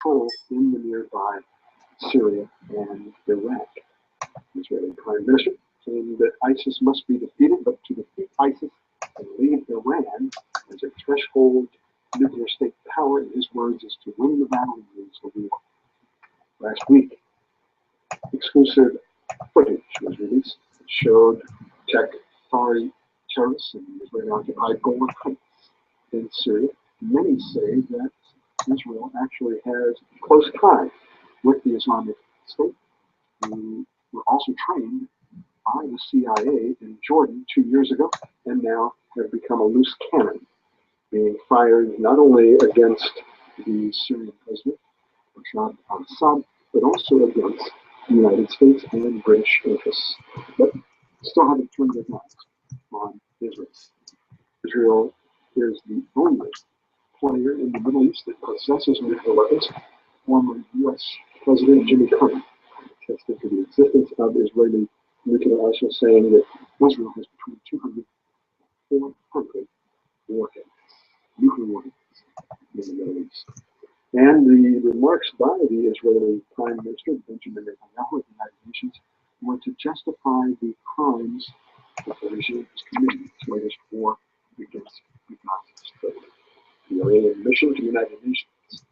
control in the nearby Syria and Iraq. The Israeli Prime Minister saying that ISIS must be defeated, but to defeat ISIS and leave Iran as a threshold nuclear state power, in his words, is to win the battle and lose the war. Last week, exclusive footage was released that showed Fari terrorists in the Israeli-occupied Golan Heights in Syria. Many say that Israel actually has close ties with the Islamic State, who were also trained by the CIA in Jordan 2 years ago, and now have become a loose cannon, being fired not only against the Syrian president, Bashar al-Assad, but also against the United States and British interests, but still haven't turned their backs on Israel. Israel is the only player in the Middle East that possesses nuclear weapons. Former U.S. President Jimmy Carter attested to the existence of Israeli nuclear arsenal, saying that Israel has between 200 and 400 warheads, nuclear warheads, in the Middle East. And the remarks by the Israeli Prime Minister, Benjamin Netanyahu, at the United Nations, were to justify the crimes that the regime has committed in its latest war against the Gaza Strip. The Iranian mission to the United Nations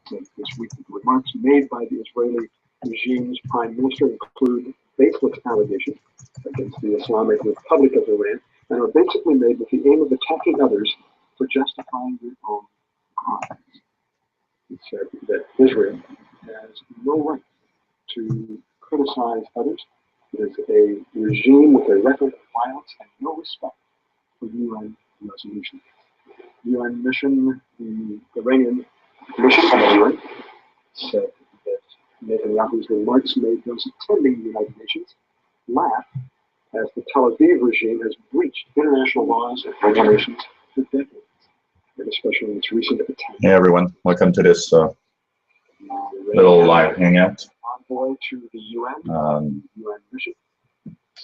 said this week that the remarks made by the Israeli regime's Prime Minister include baseless allegations against the Islamic Republic of Iran and are basically made with the aim of attacking others for justifying their own crimes. He said that Israel has no right to criticize others. It is a regime with a record of violence and no respect for UN resolutions. UN mission, the Iranian mission of the UN, said that Netanyahu's remarks made those attending the United Nations laugh, as the Tel Aviv regime has breached international laws and regulations for decades, and especially in its recent attack. Hey everyone, welcome to this little live hangout. Envoy to the UN mission.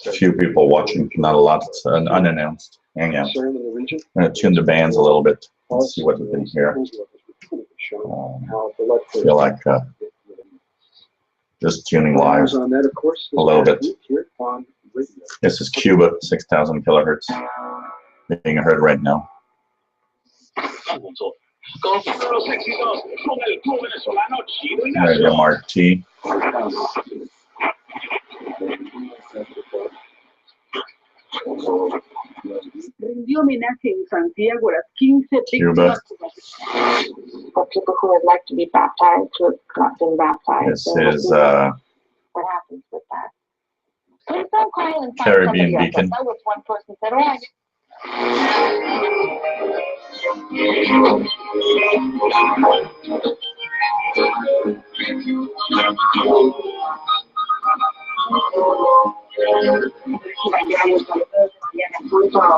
A few people watching, not a lot. It's an unannounced hangout. I'm going to tune the bands a little bit and see what we can hear. Feel like just tuning live a little bit. This is Cuba, 6,000 kilohertz, being heard right now. Radio Mark T. Rindió homenaje en Santiago a las 15 Cuba. For people who would like to be baptized, who have not been baptized. This is what happens with that? Please don't cry and find Caribbean somebody Beacon. else. That was one person said, oh,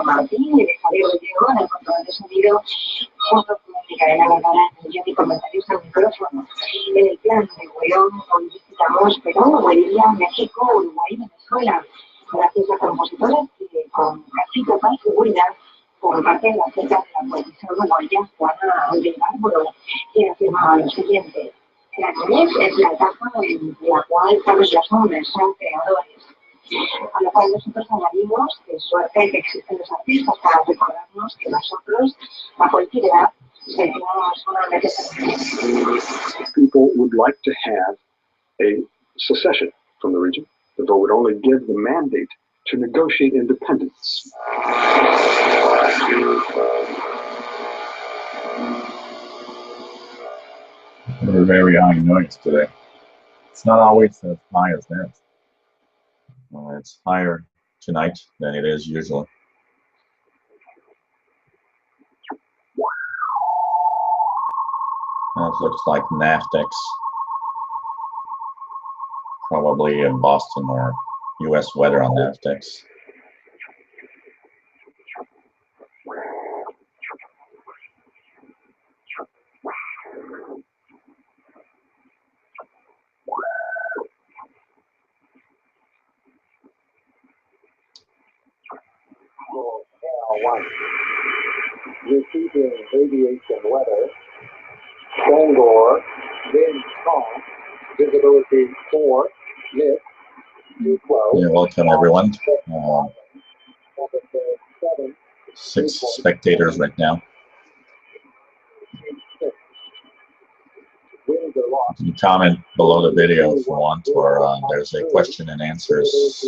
Martín, y de Javier Rodrigo, en el control de sonido, junto con mi cadena Bárbara, y comentarios al micrófono. En el plan de Huelón, hoy visitamos Perú, Bolivia, México, Uruguay, Venezuela, gracias a compositores que con casi total seguridad comparten la fecha de la poetisa uruguaya Juana del Árbol, que afirmaba lo siguiente: la niñez es la etapa en la cual todos los hombres son creadores. A lo cual nosotros añadimos que suerte que existen los artistas para recordarnos que nosotros, bajo cualquier edad, sentimos una necesidad. People would like to have a secession from the region. The vote would only give the mandate to negotiate independence. a very high noise today. It's not always as high as that. It's higher tonight than it is usually. It looks like NAFTEX, probably in Boston or U.S. weather on NAFTEX. Repeating aviation weather, Bangor, wind Visibility 4, mid, 12. Yeah, welcome everyone. 7, 6 spectators right now. winds are lost. You can comment below the video if you want, or there's a question and answers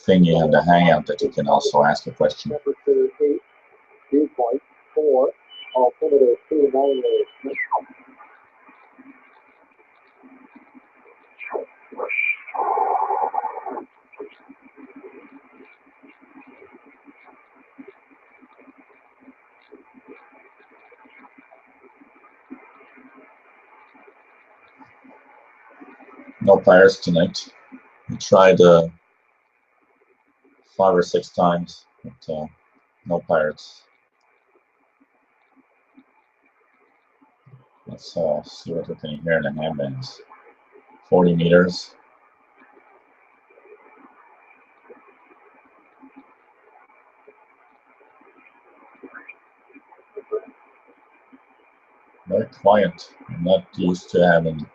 thingy in the hangout that you can also ask a question. Temperature 8, viewpoint 4, altimeter 290. No pirates tonight. We tried 5 or 6 times, but no pirates. Let's see what we can hear in the handbands. 40 meters. Very quiet. I'm not used to having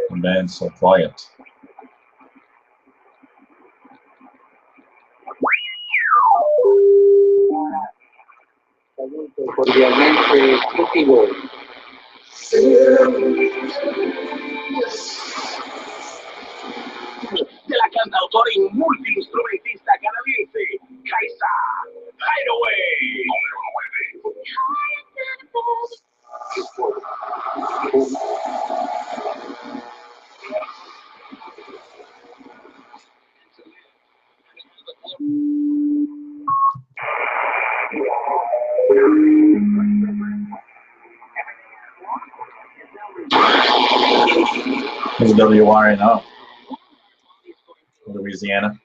the band so quiet. Cordialmente, positivo. De la cantautora y multiinstrumentista canadiense, Kaisa Hideaway. Who's WRI now? Louisiana.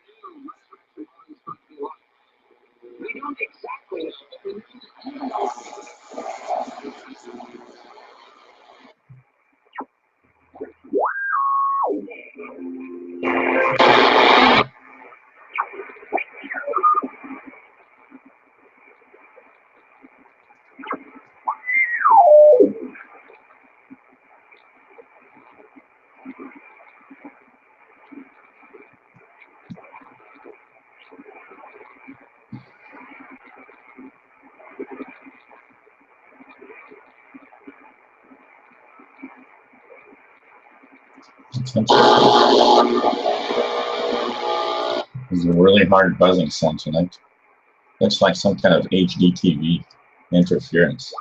We don't exactly There's a really hard buzzing sound tonight. Looks like some kind of HD TV interference.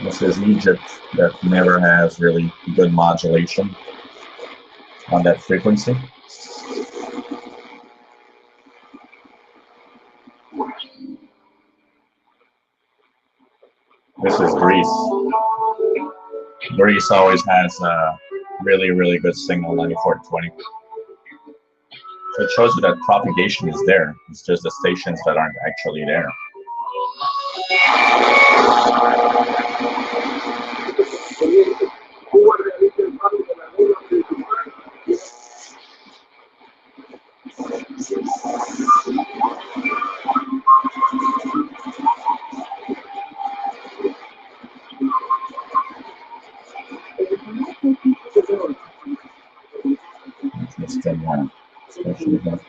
This is Egypt that never has really good modulation on that frequency. This is Greece. Greece always has a really, really good signal, 9420. So it shows you that propagation is there. It's just the stations that aren't actually there. Interesting, especially here.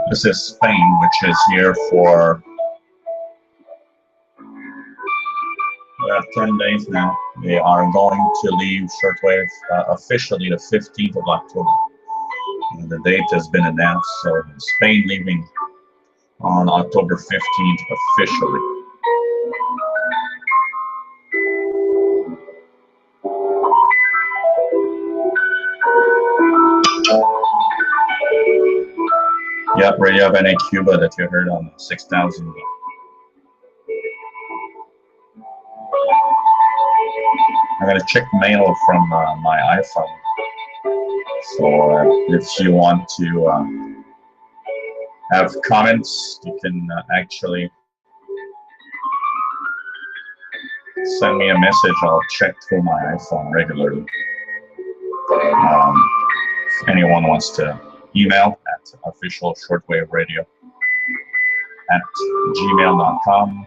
This is Spain, which is here for 10 days now. They are going to leave shortwave officially the 15th of October. The date has been announced, so Spain leaving on October 15th officially. Yep, Radio Bene Cuba that you heard on 6,000. I'm going to check mail from my iPhone. So if you want to have comments, you can actually send me a message. I'll check through my iPhone regularly. If anyone wants to email at officialshortwaveradio@gmail.com.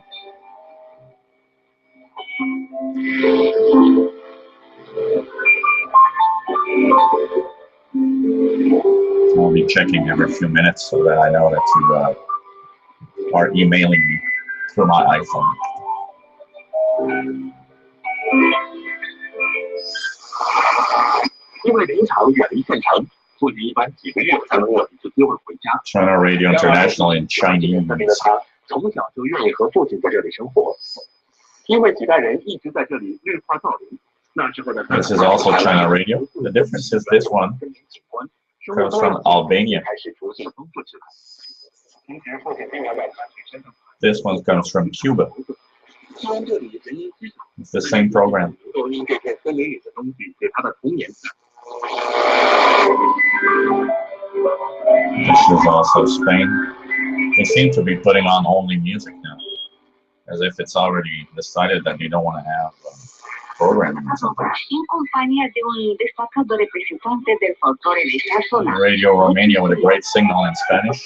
I'll be checking every few minutes so that I know that you are emailing me through my iPhone. 因为林场远离县城，所以一般几个月才能有一次机会回家。 China Radio International in Chinese. 他从小就愿意和父亲在这里生活，因为几代人一直在这里绿化造林。那时候的 This is also China Radio. The difference is this one comes from Albania. 开始逐渐丰富起来。平时父亲经常带他去山上。 This one comes from Cuba. 虽然这里人烟稀少， It's the same program. 都因这片森林里的东西给他的童年。 This is also Spain. They seem to be putting on only music now, as if it's already decided that they don't want to have programming or something. En compañía de un destacado representante del folclore de esta zona. Radio Romania with a great signal in Spanish.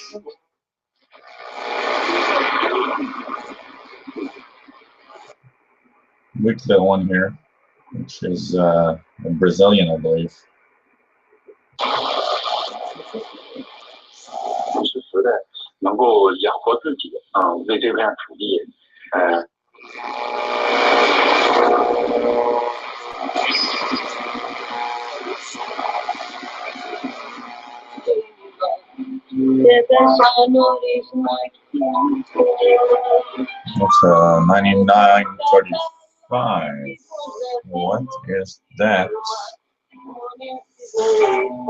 Weekly one here, which is Brazilian, I believe. 实时的能够养活自己，为这片土地，It's 9935. What is that?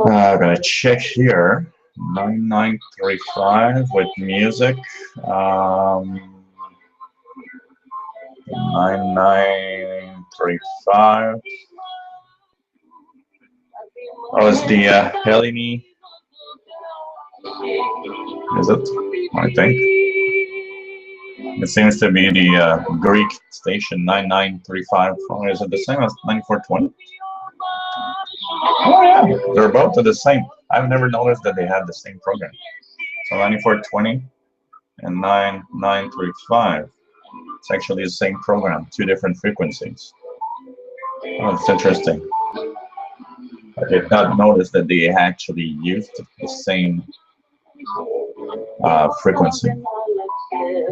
I'm gonna check here. 9935 with music. 9935. Oh, it's the Helene. Is it? I think. It seems to be the Greek station 9935. Oh, is it the same as 9420? Oh yeah, they're both the same. I've never noticed that they had the same program. So 9420 and 9935. It's actually the same program, two different frequencies. Oh, it's interesting. I did not notice that they actually used the same frequency.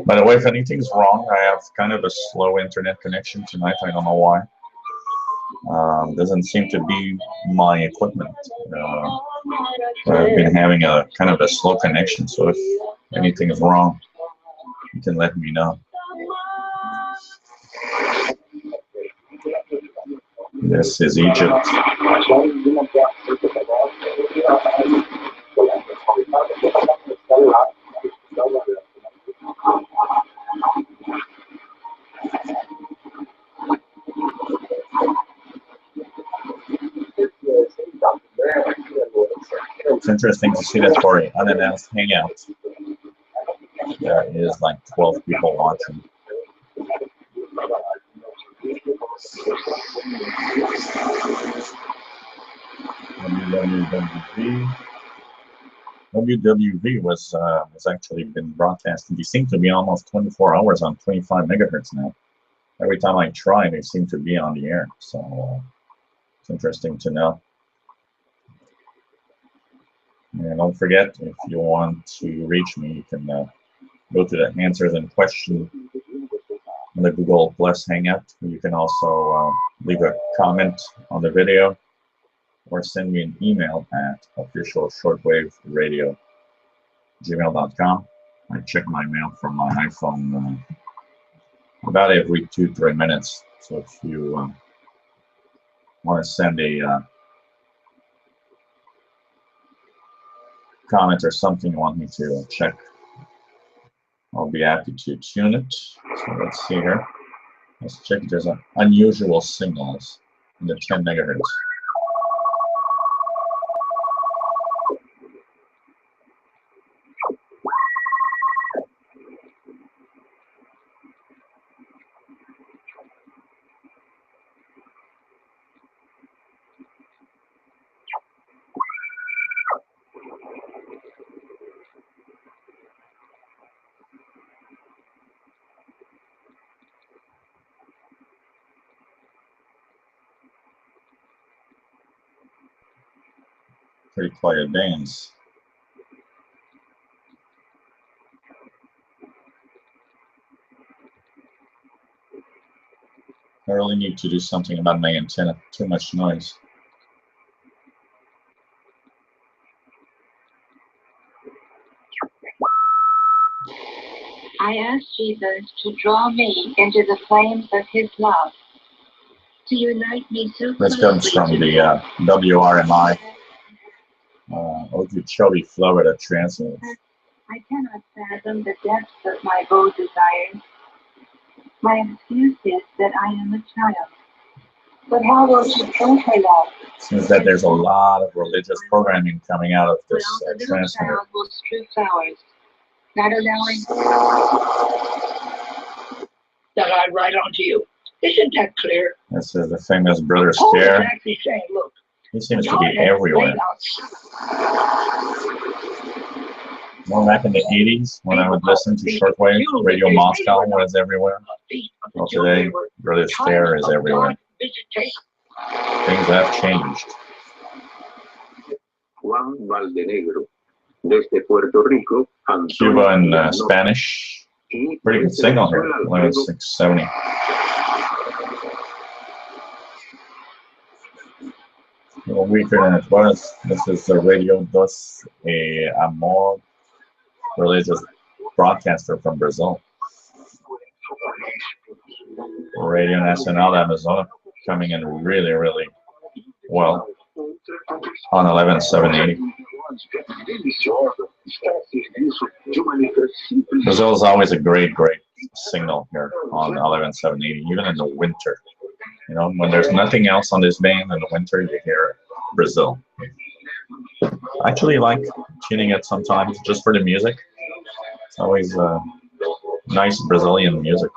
By the way, if anything's wrong, I have kind of a slow internet connection tonight. I don't know why. Doesn't seem to be my equipment. I've been having a kind of a slow connection, so if anything is wrong, you can let me know. This is Egypt. It's interesting to see that for an unannounced hangout, there is like 12 people watching. WWV was actually been broadcasting. They seem to be almost 24 hours on 25 megahertz now. Every time I try, they seem to be on the air. So it's interesting to know. And don't forget, if you want to reach me, you can go to the answers and questions in the Google Plus Hangout. You can also leave a comment on the video or send me an email at officialshortwaveradio@gmail.com. I check my mail from my iPhone about every 2-3 minutes. So if you want to send a comment or something you want me to check, I'll be happy to tune it. So let's see here. Let's check if there's unusual signals in the 10 megahertz. Pretty quiet bands. I really need to do something about my antenna. Too much noise. I ask Jesus to draw me into the flames of his love, to unite me so This closely comes from to the WRMI Okeechobee Florida transmitter. I cannot fathom the depths of my bold desires. My excuse is that I am a child. But how will she prove her love? Seems that there's a lot of religious programming coming out of this Well, the little transmitter. child will strew flowers, not allowing... That I write onto you. Isn't that clear? This is the famous Brother Paul is Scare. actually saying, look, He seems to God be has everywhere. laid out Well, back in the 80s, when I would listen to shortwave, Radio Moscow was everywhere. Well, today, Brother Scare is everywhere. Things have changed. Juan Valdenegro, desde Puerto Rico, Cuba in Spanish. Pretty good signal here, 11670. A little weaker than it was. This is the Radio Dos Amor, religious broadcaster from Brazil. Radio Nacional de Amazonas coming in really, really well on 11780. Brazil is always a great signal here on 11780, even in the winter. You know, when there's nothing else on this band in the winter, you hear Brazil. I actually like tuning it sometimes just for the music. It's always nice Brazilian music.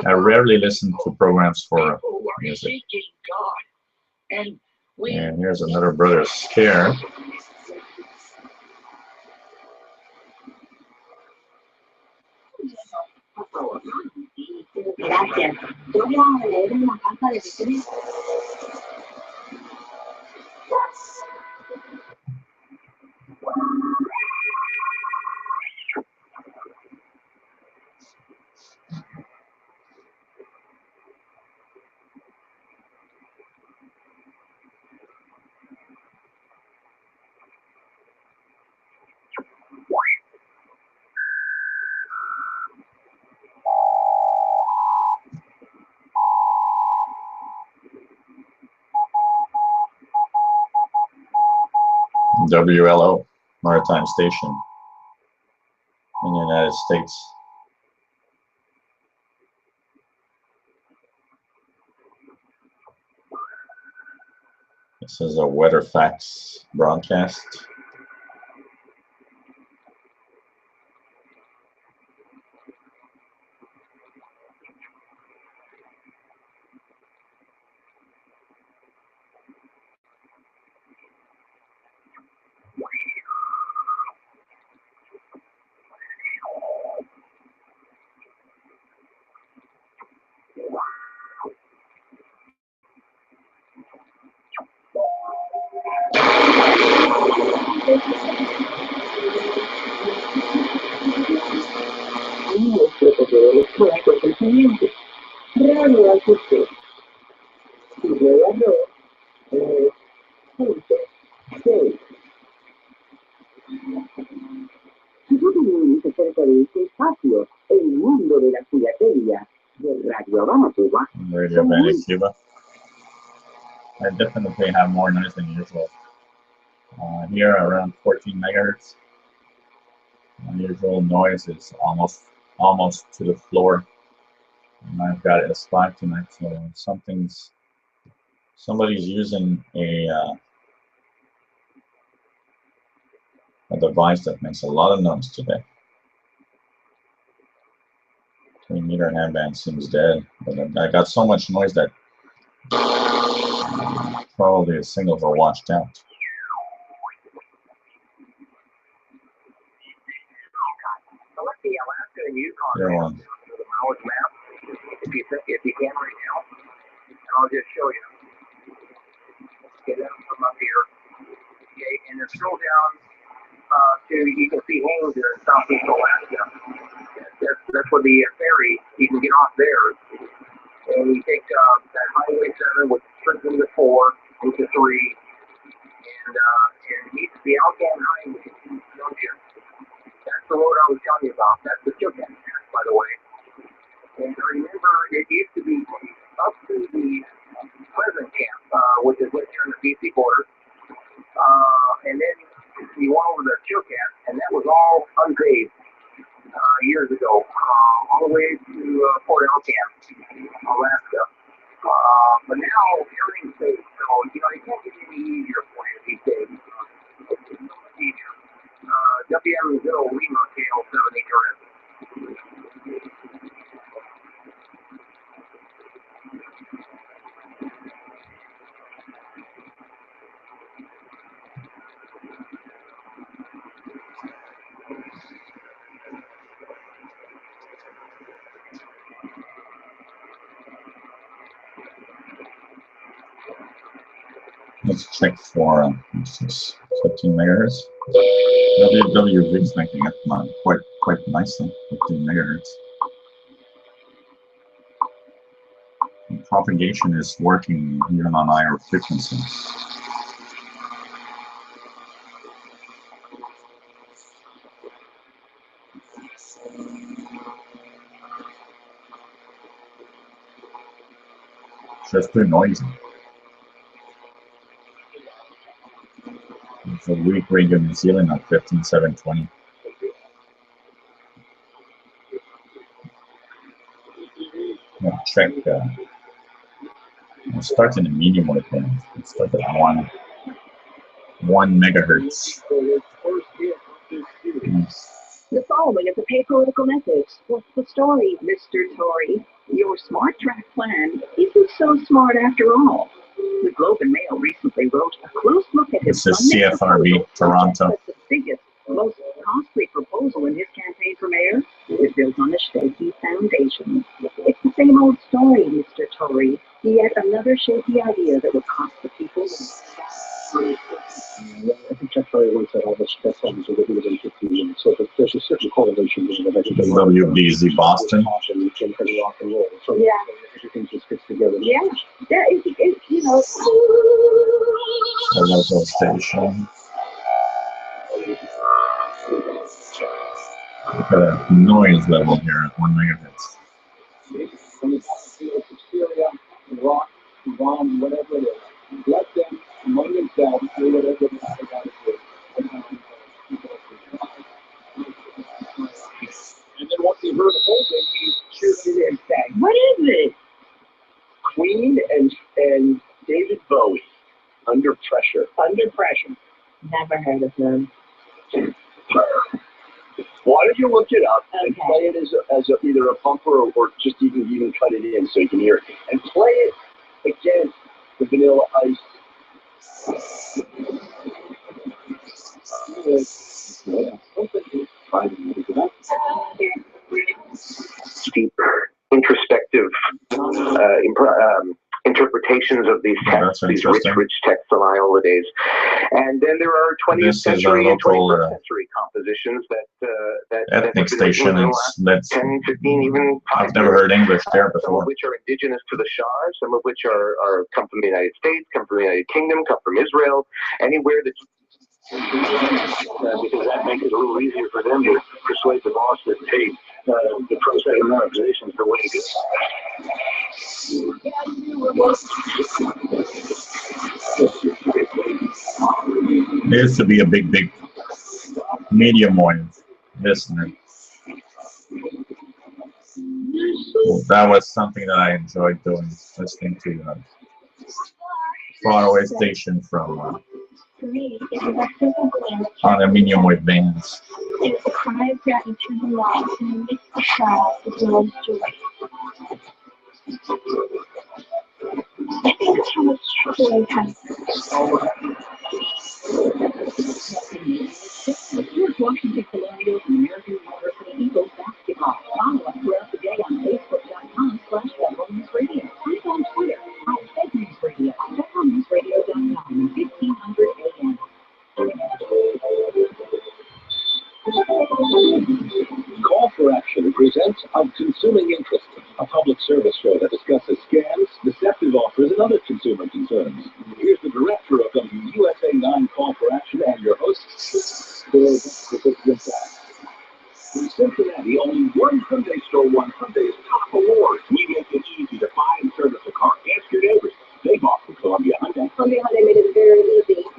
I rarely listen to programs for music. And here's another Brother Scare. Gracias. Yo voy a leer en la casa de Cristo. WLO, Maritime Station in the United States. This is a weather facts broadcast. Nuestro correo electrónico es el siguiente: radioacuste, @6. falta de ese espacio. El mundo de la filatelia del radiograma Cuba Radio Band Cuba. I definitely have more noise than usual. Here around 14 megahertz. My usual noise is almost to the floor. And I've got S5 tonight, so somebody's using a device that makes a lot of noise today. 3-meter handband seems dead, but I got so much noise that probably the signals are washed out. So let's see Alaska and Yukon Here one. the Maoist map, if you can right now, and I'll just show you. Get that from up here. Okay, and then scroll down to, you can see Haines there in southeast Alaska. That's where the ferry, you can get off there. And you take that Highway 7, which turns into 4, into 3, and the Alcan Highway, don't you? That's the road I was telling you about. That's the Chilkat Pass, by the way. And I remember it used to be up to the Pleasant Camp, which is right here on the BC border. And then you went over the Chilkat, and that was all unpaved years ago, all the way to Port Alcan, Alaska. But now everything's safe, so you can't get any easier for you these days. It's so much easier. WM0 Lima KL78RS. Let's check for 15 megahertz. WWV is making it quite nicely, 15 megahertz. And propagation is working even on higher frequencies. Just too noisy. It's a weak radio New Zealand at 15720. I'll check. We'll start in the medium wave band. Let's start at 1 megahertz. The following is a pay-political message. What's the story, Mr. Tory? Your smart track plan isn't so smart after all. The Globe and Mail recently wrote a close look at his This is CFRB, Toronto. The biggest, most costly proposal in his campaign for mayor is built on a shaky foundation. It's the same old story, Mr. Tory. Yet another shaky idea that would cost the people. I think Jeff Ferry once said all the best songs are written within 15 minutes. So there's a certain correlation there that I think WBZ Boston. and rock and roll. So Yeah. everything just fits together. Yeah, there is, you know. A local station. Look at the noise level here at 1 megahertz. When it's Syria, Iraq, Iran, whatever it is, let them among themselves do whatever it is they got to do. And then once he heard the whole thing, he shoots it and sang. What is it? Queen and David Bowie, Under Pressure. Under Pressure. Never heard of them. Why don't you look it up and Okay. play it as either a bumper or just even cut it in so you can hear it. And play it against the Vanilla Ice. Deep, introspective interpretations of these texts, that's these rich interesting. texts on Iowa days. And then there are 20th This is our century and local 21st century compositions that ethnic have been written station. in the It's last that's 10, 15, even 5 I've never years. heard English there Some of before. which are indigenous to the Shah, some of which are come from the United States, come from the United Kingdom, come from Israel, anywhere that because that makes it a little easier for them to persuade the boss that, hey, the pro second runner position is the way to go. There used to be a big medium wave listener. That was something that I enjoyed doing, listening to faraway station from on a medium wave bands. It's a cry of gratitude and love, and it's the trial as well as joy. I think of how much trouble I've had. George Washington Colonial American University Eagles basketball. Follow us throughout the day on Facebook.com/FederalNewsRadio. And on Twitter @FedNewsRadio. FederalNewsRadio.com and 1500 AM. Call for Action presents Of Consuming Interest, a public service show that discusses scams, deceptive offers, and other consumer concerns. Here's the director of WUSA 9 Call for Action and your host, in Cincinnati, only one Hyundai store won Hyundai's top award. We make it easy to buy and service a car. Ask your neighbors. They bought from Columbia Hyundai. Columbia Hyundai made it very easy to buy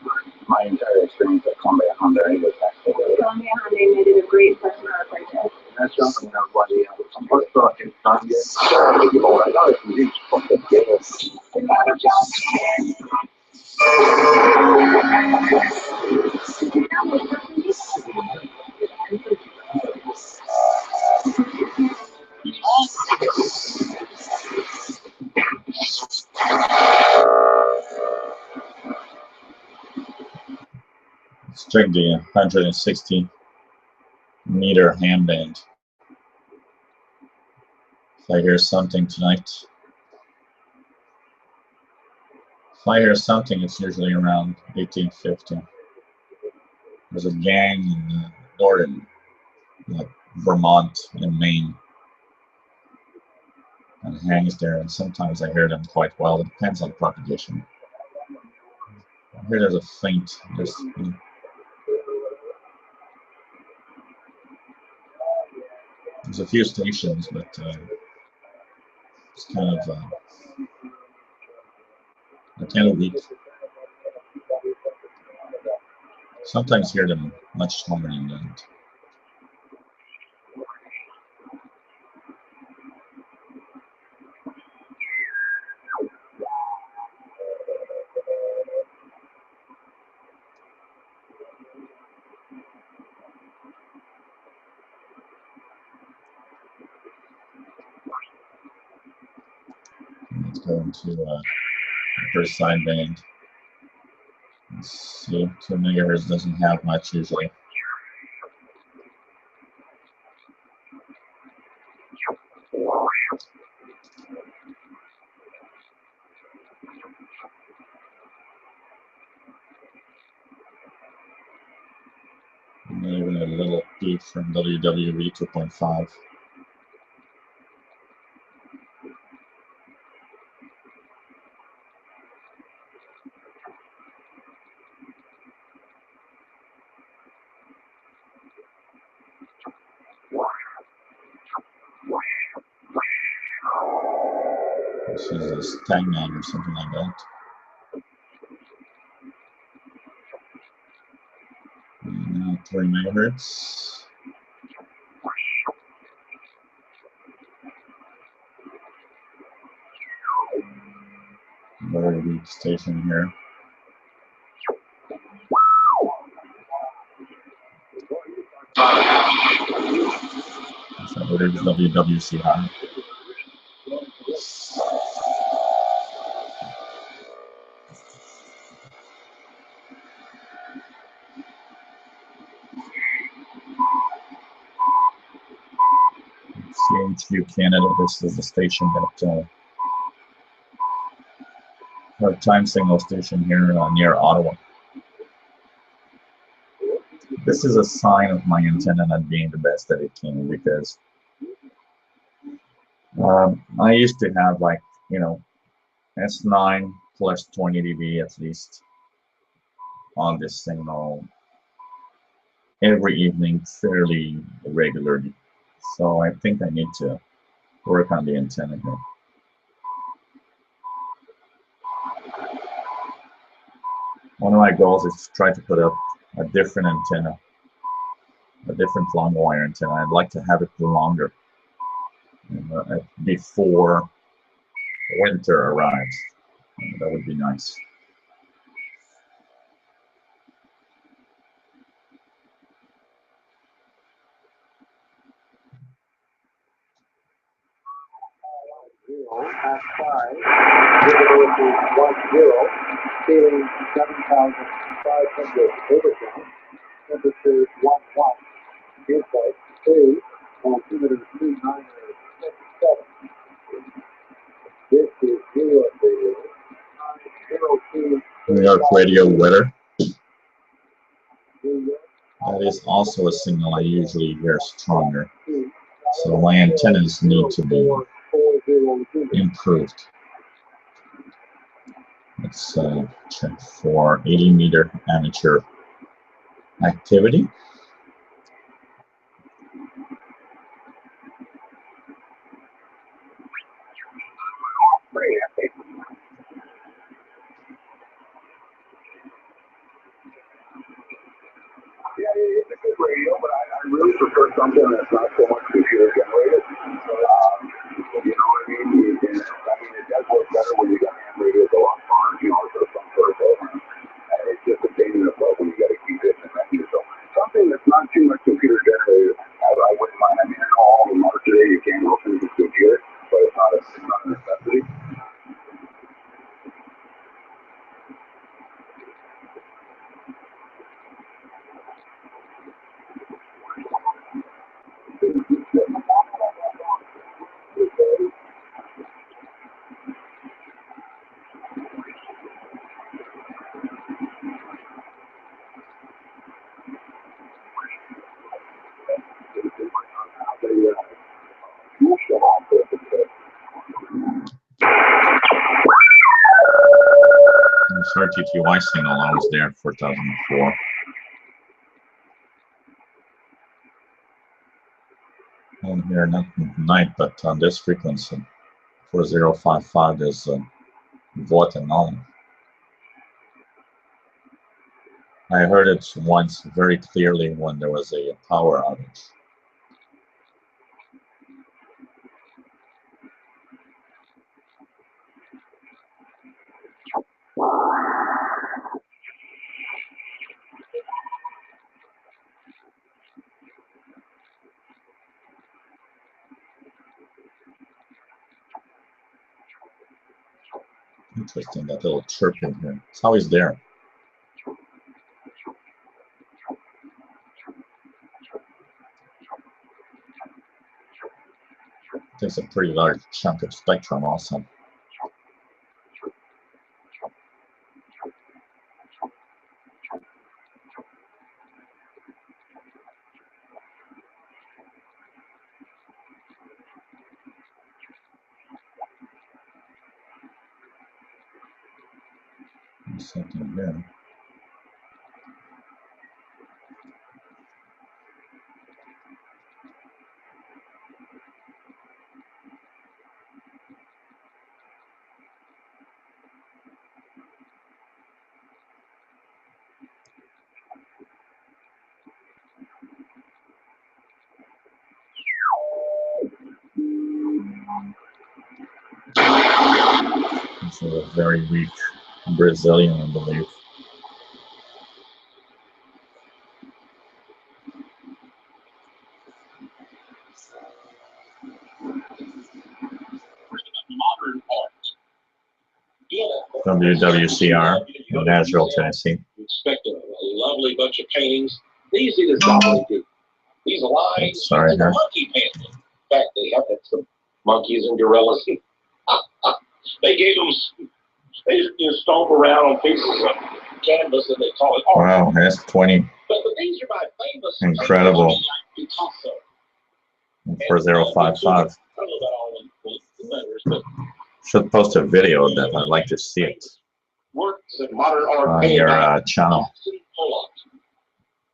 my car. My entire experience at Columbia Hyundai was excellent. Columbia Hyundai made it a great customer acquaintance. That's something I was wondering. Some part thought in time yet. Oh, I know it's huge. Let's check the 160 meter handband. If I hear something tonight, it's usually around 1850. There's a gang in northern, like Vermont and Maine, and hangs there, and sometimes I hear them quite well. It depends on propagation. I hear there's a faint, there's a few stations, but it's kind of weak. Sometimes hear them much stronger than that. Let's go into the first sideband. Let's see, 2 megahertz doesn't have much usually. Even a little beat from WWE 2.5. This is a Stagman or something like that. And now 3 megahertz. Very weak station here. So it is WWC high. CHU Canada, this is the station that our time signal station here near Ottawa. This is a sign of my antenna not being the best that it can, because I used to have, like, you know, S9 plus 20 dB at least. on this signal every evening fairly regularly. So I think I need to work on the antenna here. One of my goals is to try to put up a different antenna, a different long wire antenna. I'd like to have it longer before winter arrives. That would be nice. At 5, Zero to 10, feeling 7,500 overcount, temperature 11, dew point 2, altimeter 2967. This is New York Radio, 902. New York Radio weather. New York. That is also a signal I usually hear stronger. So my antennas need to be improved. Let's check for 80-meter amateur activity. Yeah, it's a good radio, but I really prefer something that's not so much computer generated. You know what I mean? It does work better when you got hand radios go on farms, you know, so some sort of program. It's just a pain in the butt when you got to keep it in the menu. So something that's not too much computer generated, I wouldn't mind. I mean, I know all the marks today you can't go through the computer, but it's not a necessity. RTTY signal I was there for 2004. And here, not night, but on this frequency, 4055 is vote and all. I heard it once very clearly when there was a power outage. Interesting, that little chirping here. It's always there. Takes a pretty large chunk of spectrum also. Something here. This is a very weak Brazilian, I believe. WWCR in Nashville, Tennessee. Expect a lovely bunch of paintings. These see this gobbledygook. These lines. Sorry, the monkey painting. In fact, they have some monkeys and gorillas. They gave them. They just stomp around on pieces of canvas and they call it art. Wow, S20. But these are by famous. Incredible. Like Picasso. 4055. I don't know about all the letters, but Should post a video of that. I'd like to see it. work on your channel.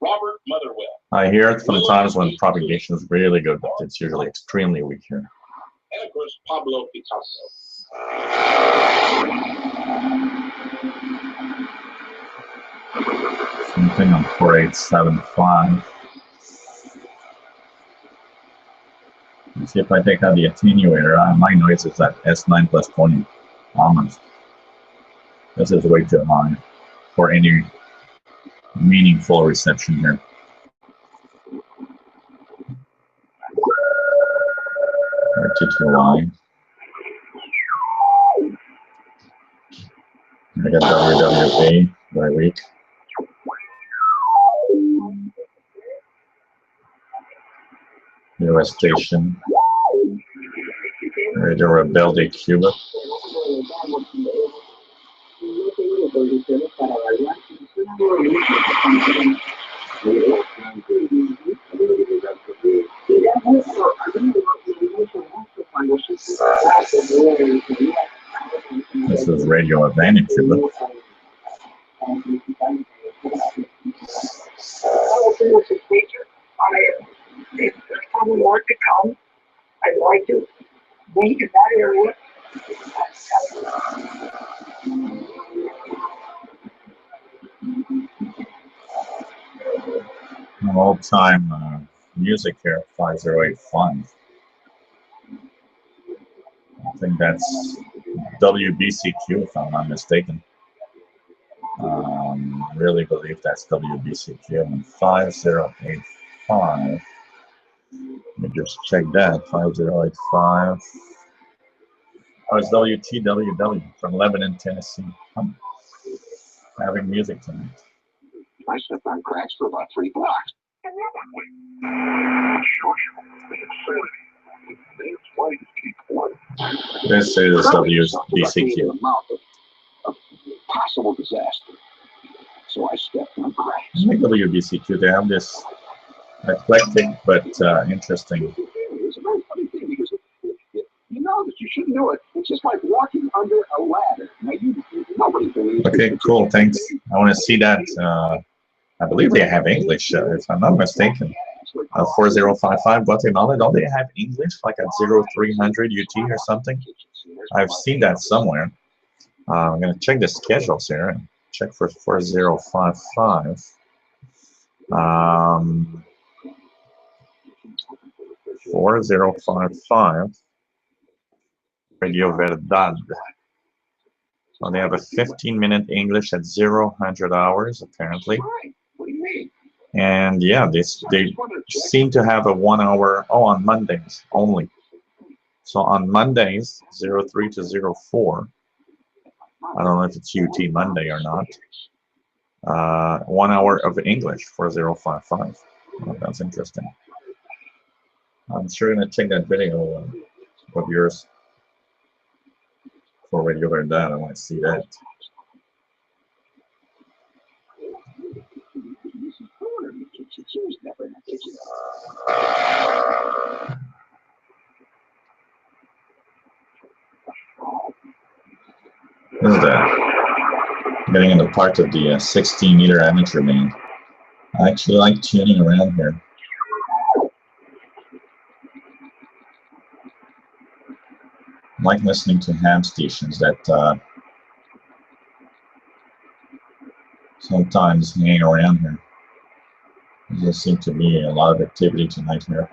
Robert Motherwell. I hear it sometimes when propagation is really good, but it's usually extremely weak here. And of course, Pablo Picasso. Something on 4875. Let's see if I take out the attenuator. My noise is at S9 plus 20. Almost. This is way too high for any meaningful reception here. RTQI. I got WWA, very weak. US station. Radio Rebelde Cuba. This is Radio Havana, Cuba. If there's probably more to come, I'd like to be in that area. All-time music here, 5085. I think that's WBCQ, if I'm not mistaken. I really believe that's WBCQ. And 5085. Let me just check that. 5085. Oh, it's WTWW from Lebanon, Tennessee. Having music tonight. I stepped on cracks for about 3 blocks. This is WBCQ. Possible disaster. So I stepped on cracks. WBCQ, they have this eclectic but interesting. It's a very funny thing because you know that you shouldn't do it. It's just like walking under a ladder. Now nobody believes. Okay, cool. Thanks. I want to see that. I believe they have English, if I'm not mistaken. 4055 Guatemala, don't they have English like at 0300 UT or something? I've seen that somewhere. I'm going to check the schedules here and check for 4055. 4055 Radio Verdad. So they have a 15-minute English at 0-100 hours, apparently. And yeah, they seem to have a 1 hour, on Mondays only. So on Mondays, 03 to 04, I don't know if it's UT Monday or not, 1 hour of English for 055. Oh, that's interesting. I'm sure going to check that video of yours for Radio Verdad. I want to see that. What is that? Getting into part of the 16-meter amateur band. I actually like tuning around here. I like listening to ham stations that sometimes hang around here. There seems to be a lot of activity tonight here.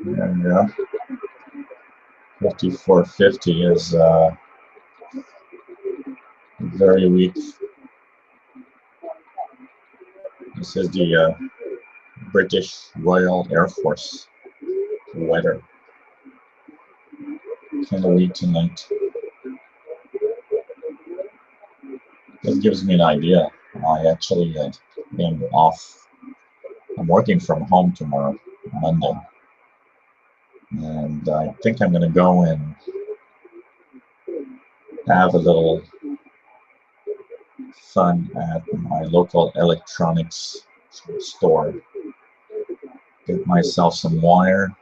And 5450 is very weak. This is the British Royal Air Force weather. Kind of weak tonight. This gives me an idea. I actually am off. I'm working from home tomorrow, Monday. And I think I'm going to go and have a little fun at my local electronics store. Get myself some wire,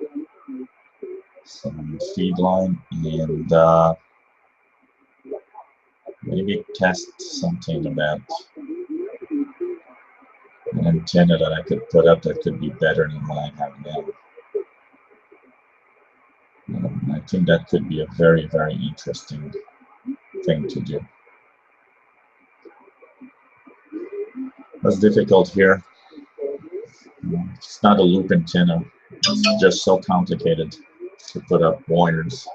some feed line, and maybe test something about an antenna that I could put up that could be better than what I have now. I think that could be a very, very interesting thing to do. What's difficult here, it's not a loop antenna. It's just so complicated to put up wires.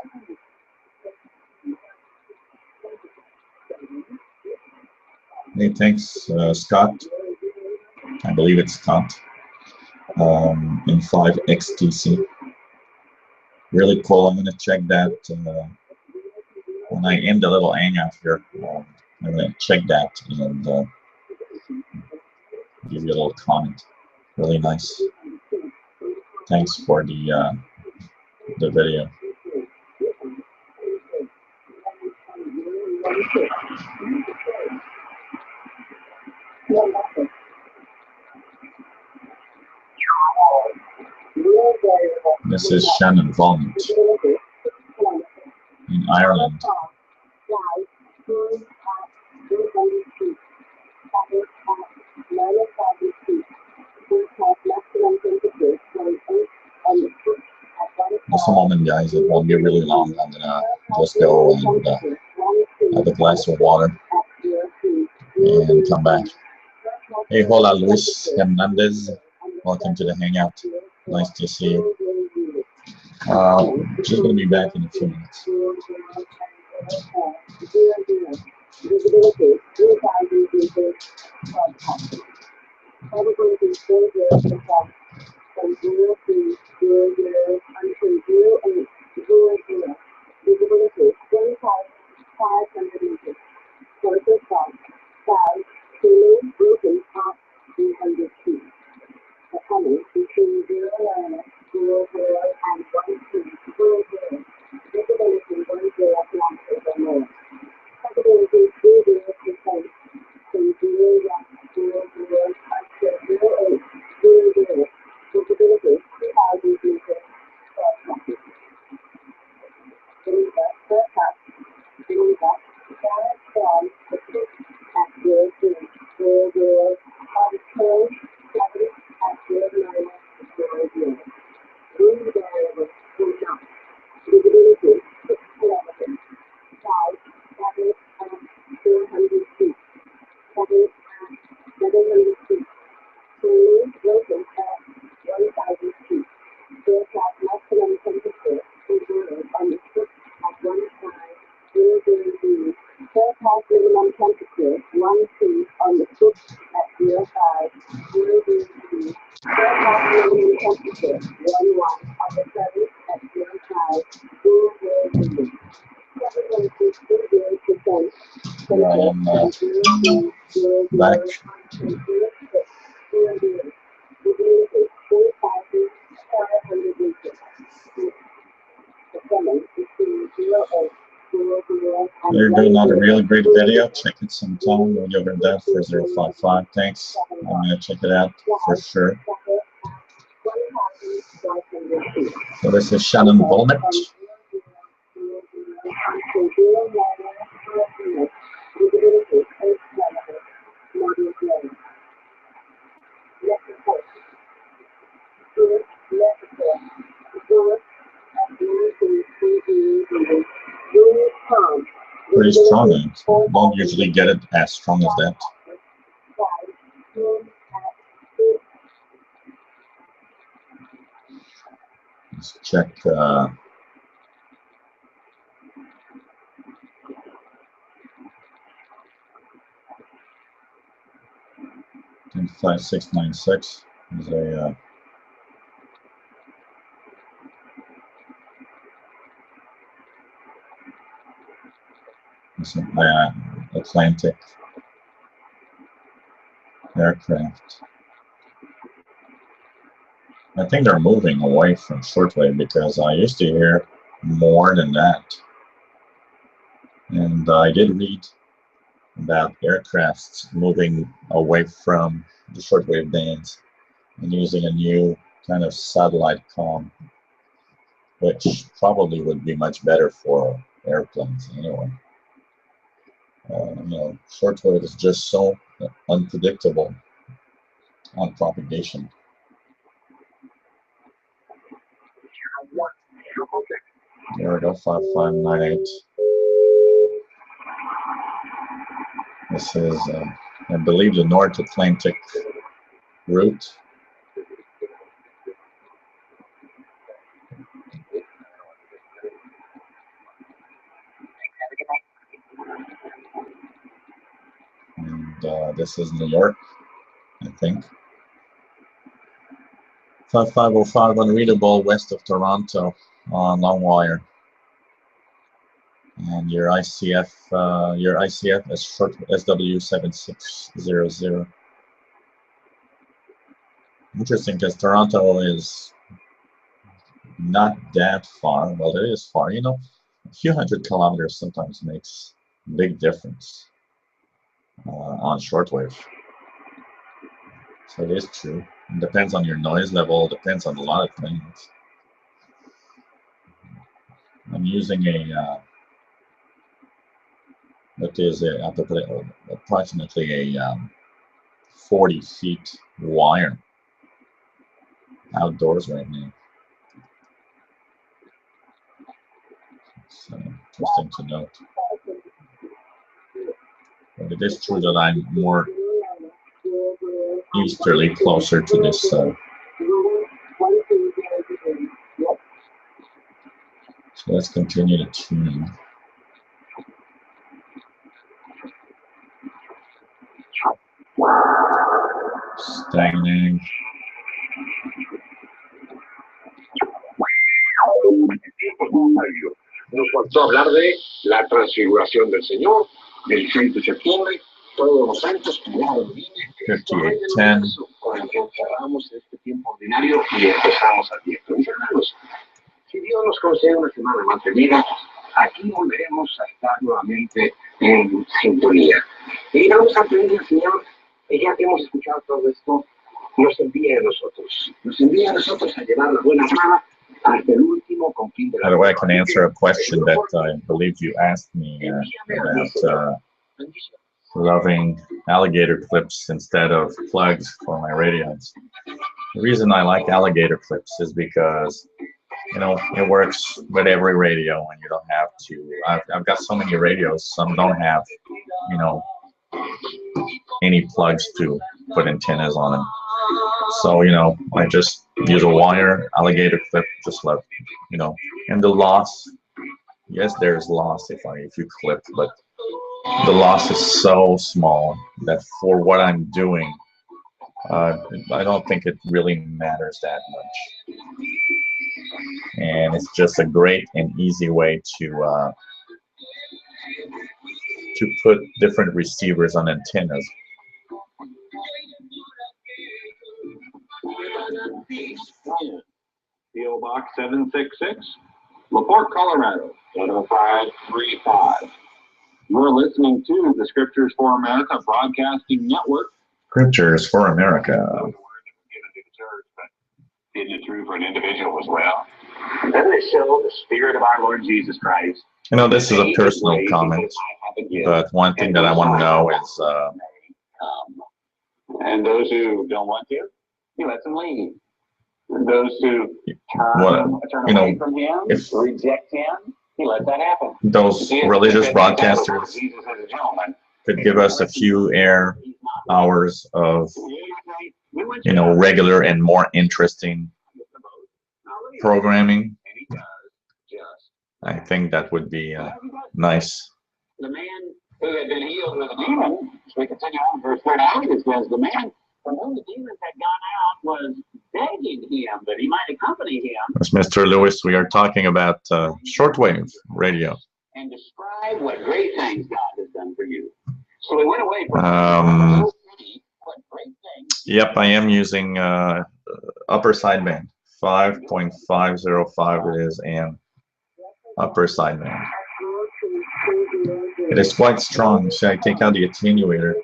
Hey, thanks, Scott. I believe it's Scott. In 5XTC. Really cool. I'm going to check that when I end the little hangout here. I'm going to check that and give you a little comment. Really nice. Thanks for the video. This is Shannon Volmont in Ireland. Just a moment, guys. It won't be really long. I'm gonna just go and have a glass of water and come back. Hey, hola, Luis Hernandez. Welcome to the hangout. Nice to see you. Just gonna be back in a few minutes. Back. You're doing another really great video. Check it sometime. We'll give it that for 055. Thanks. I'm going to check it out for sure. So this is Shannon Volmont. Pretty strong. I don't usually get it as strong as that. Let's check. 5696 is a Atlantic aircraft. I think they're moving away from shortwave because I used to hear more than that. And I did read about aircrafts moving away from the shortwave bands and using a new kind of satellite comm, which probably would be much better for airplanes anyway. Shortwave is just so unpredictable on propagation. There we go, 5598. This is, I believe, the North Atlantic route. And this is New York, I think. 5505 unreadable west of Toronto on long wire. And your ICF is short SW7600. Interesting, because Toronto is not that far. Well, it is far. A few hundred kilometers sometimes makes a big difference on shortwave. So it is true. It depends on your noise level. Depends on a lot of things. I'm using approximately a 40 feet wire outdoors right now. It's interesting to note. But it is true that I'm more easterly, closer to this. So let's continue to tune. Stagnating. Nos faltó hablar de la transfiguración del Señor, del 6 de septiembre, todos los santos, primero del vine, 5810. con el que cerramos este tiempo ordinario y empezamos al tiempo. Mis hermanos, si Dios nos concede una semana más de vida, aquí volveremos a estar nuevamente en sintonía. Y vamos a pedirle al Señor, ya que hemos escuchado todo esto, nos envíe a nosotros. Nos envíe a nosotros a llevar la buena nueva hasta el último confín de la By the way, I can answer a question that I believe you asked me about loving alligator clips instead of plugs for my radios. The reason I like alligator clips is because it works with every radio, and you don't have to. I've got so many radios, some don't have, any plugs to put antennas on them. So, I just use a wire, alligator clip, just let, and the loss, yes, there's loss if you clip, but the loss is so small that for what I'm doing, I don't think it really matters that much. And it's just a great and easy way to put different receivers on antennas. PO Box 766, LaPorte, Colorado 10535. You're listening to the Scriptures for America Broadcasting Network. Scriptures for America. Isn't it true for an individual as well? Doesn't it show the Spirit of our Lord Jesus Christ? This is a personal comment, but one thing that I want to know is... and those who don't want to, he lets them leave. And those who turn away from him, reject him, he lets that happen. Those religious broadcasters could give us a few air hours of, regular and more interesting programming. I think that would be nice. The man who had been healed with a demon, so we continue on verse 38, it says, the man from whom the demons had gone out was begging him that he might accompany him. As Mr. Lewis, we are talking about shortwave radio. And describe what great things God has done for you. So we went away from what great things. Yep, I am using upper sideband. 5.505 it is, and upper sideband. It is quite strong. So I take out the attenuator,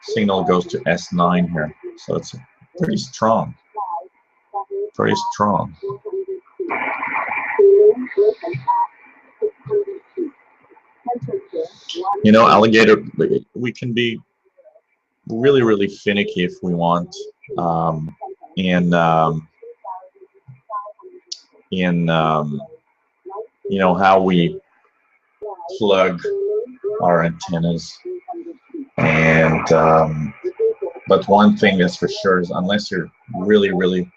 signal goes to S9 here. So it's pretty strong. Pretty strong. You know, alligator, we can be really, really finicky if we want you know, how we plug our antennas. And but one thing that's for sure is unless you're really, really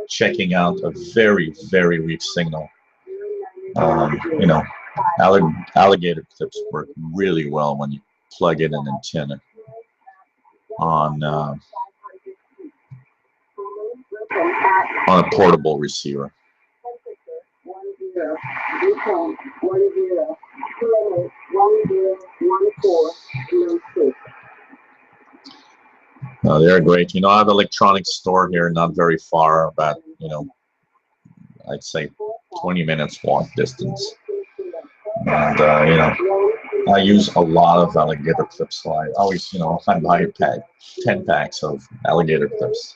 checking out a very, very weak signal, you know, alligator clips work really well when you plug in an antenna on a portable receiver. No, they're great. You know, I have an electronics store here, not very far, about, you know, I'd say 20 minutes walk distance. And, you know, I use a lot of alligator clips, so I always, you know, I buy a pack, 10 packs of alligator clips.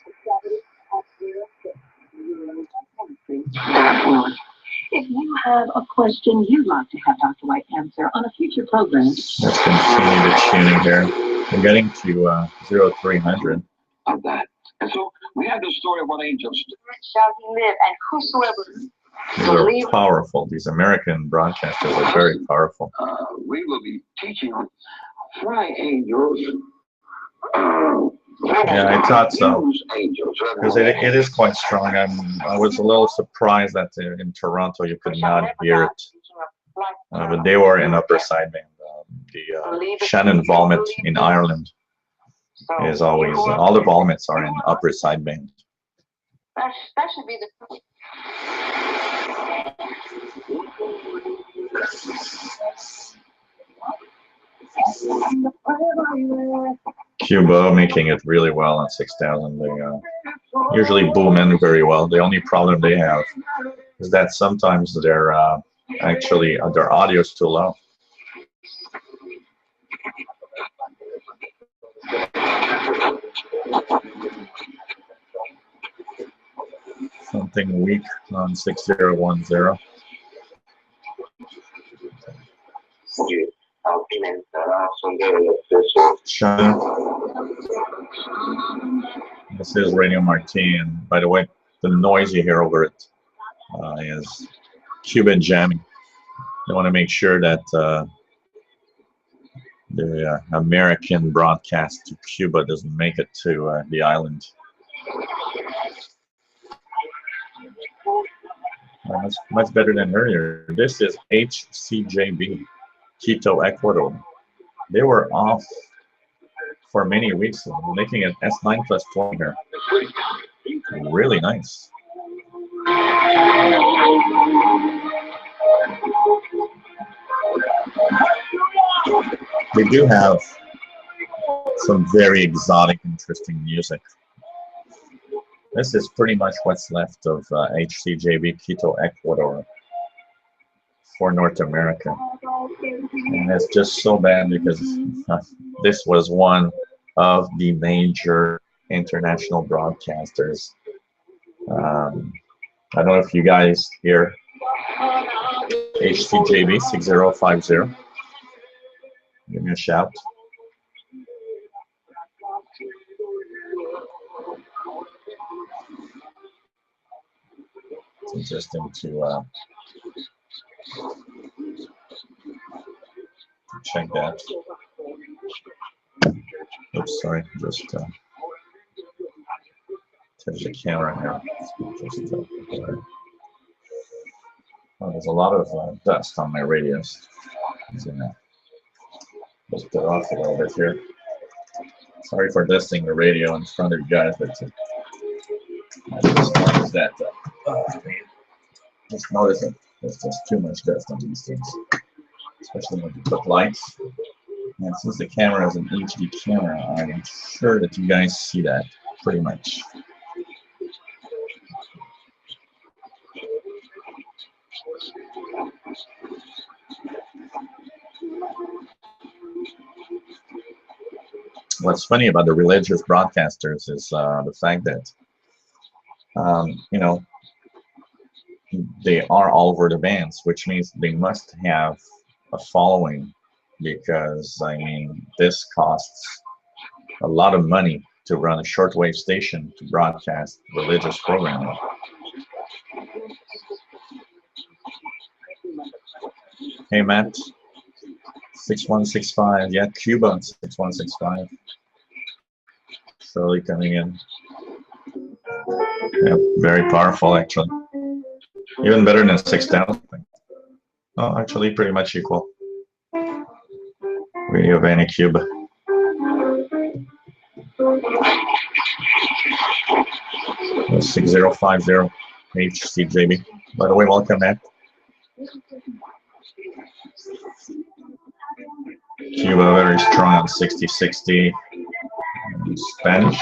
If you have a question you'd like to have Dr. White answer on a future program. Let's continue the tuning here. We're getting to 0300. Of that. And so we have this story of what angels shall he live, and whosoever These are powerful. These American broadcasters are very powerful. we will be teaching on fly angels. Yeah, I thought so. Because it is quite strong. I was a little surprised that in Toronto you could not hear it. But they were in upper sideband. The Shannon Vomit in Ireland is always, all the vomits are in upper sideband. that should be the Cuba making it really well at 6,000. They usually boom in very well. The only problem they have is that sometimes they're actually their audio is too low. Something weak on 6010. China. This is Radio Martin. And by the way, the noise you hear over it is Cuban jamming. You want to make sure that the American broadcast to Cuba doesn't make it to the island. Much better than earlier. This is HCJB, Quito, Ecuador. They were off for many weeks, making it S9 plus 20 here. Really nice. They do have some very exotic, interesting music. This is pretty much what's left of HCJB Quito, Ecuador for North America. And it's just so bad because this was one of the major international broadcasters. I don't know if you guys hear HCJB 6050. Give me a shout. It's interesting to check that. Oops, sorry, just touch the camera here. Just, oh, there's a lot of dust on my radios. Just get off a little bit here. Sorry for dusting the radio in front of you guys, but I just noticed that. Just notice that there's just too much dust on these things, especially when you put lights. And since the camera is an HD camera, I'm sure that you guys see that pretty much. what's funny about the religious broadcasters is the fact that you know, they are all over the bands, which means they must have a following, because I mean this costs a lot of money to run a shortwave station to broadcast religious programming. Hey Matt, 6165, yeah, Cuba 6165. Slowly coming in. Yeah, very powerful actually. Even better than 6,000. Oh, actually pretty much equal. Radio Vanny Cuba. 6050 HCJB. By the way, welcome Matt. Cuba very strong on 6060. Spanish.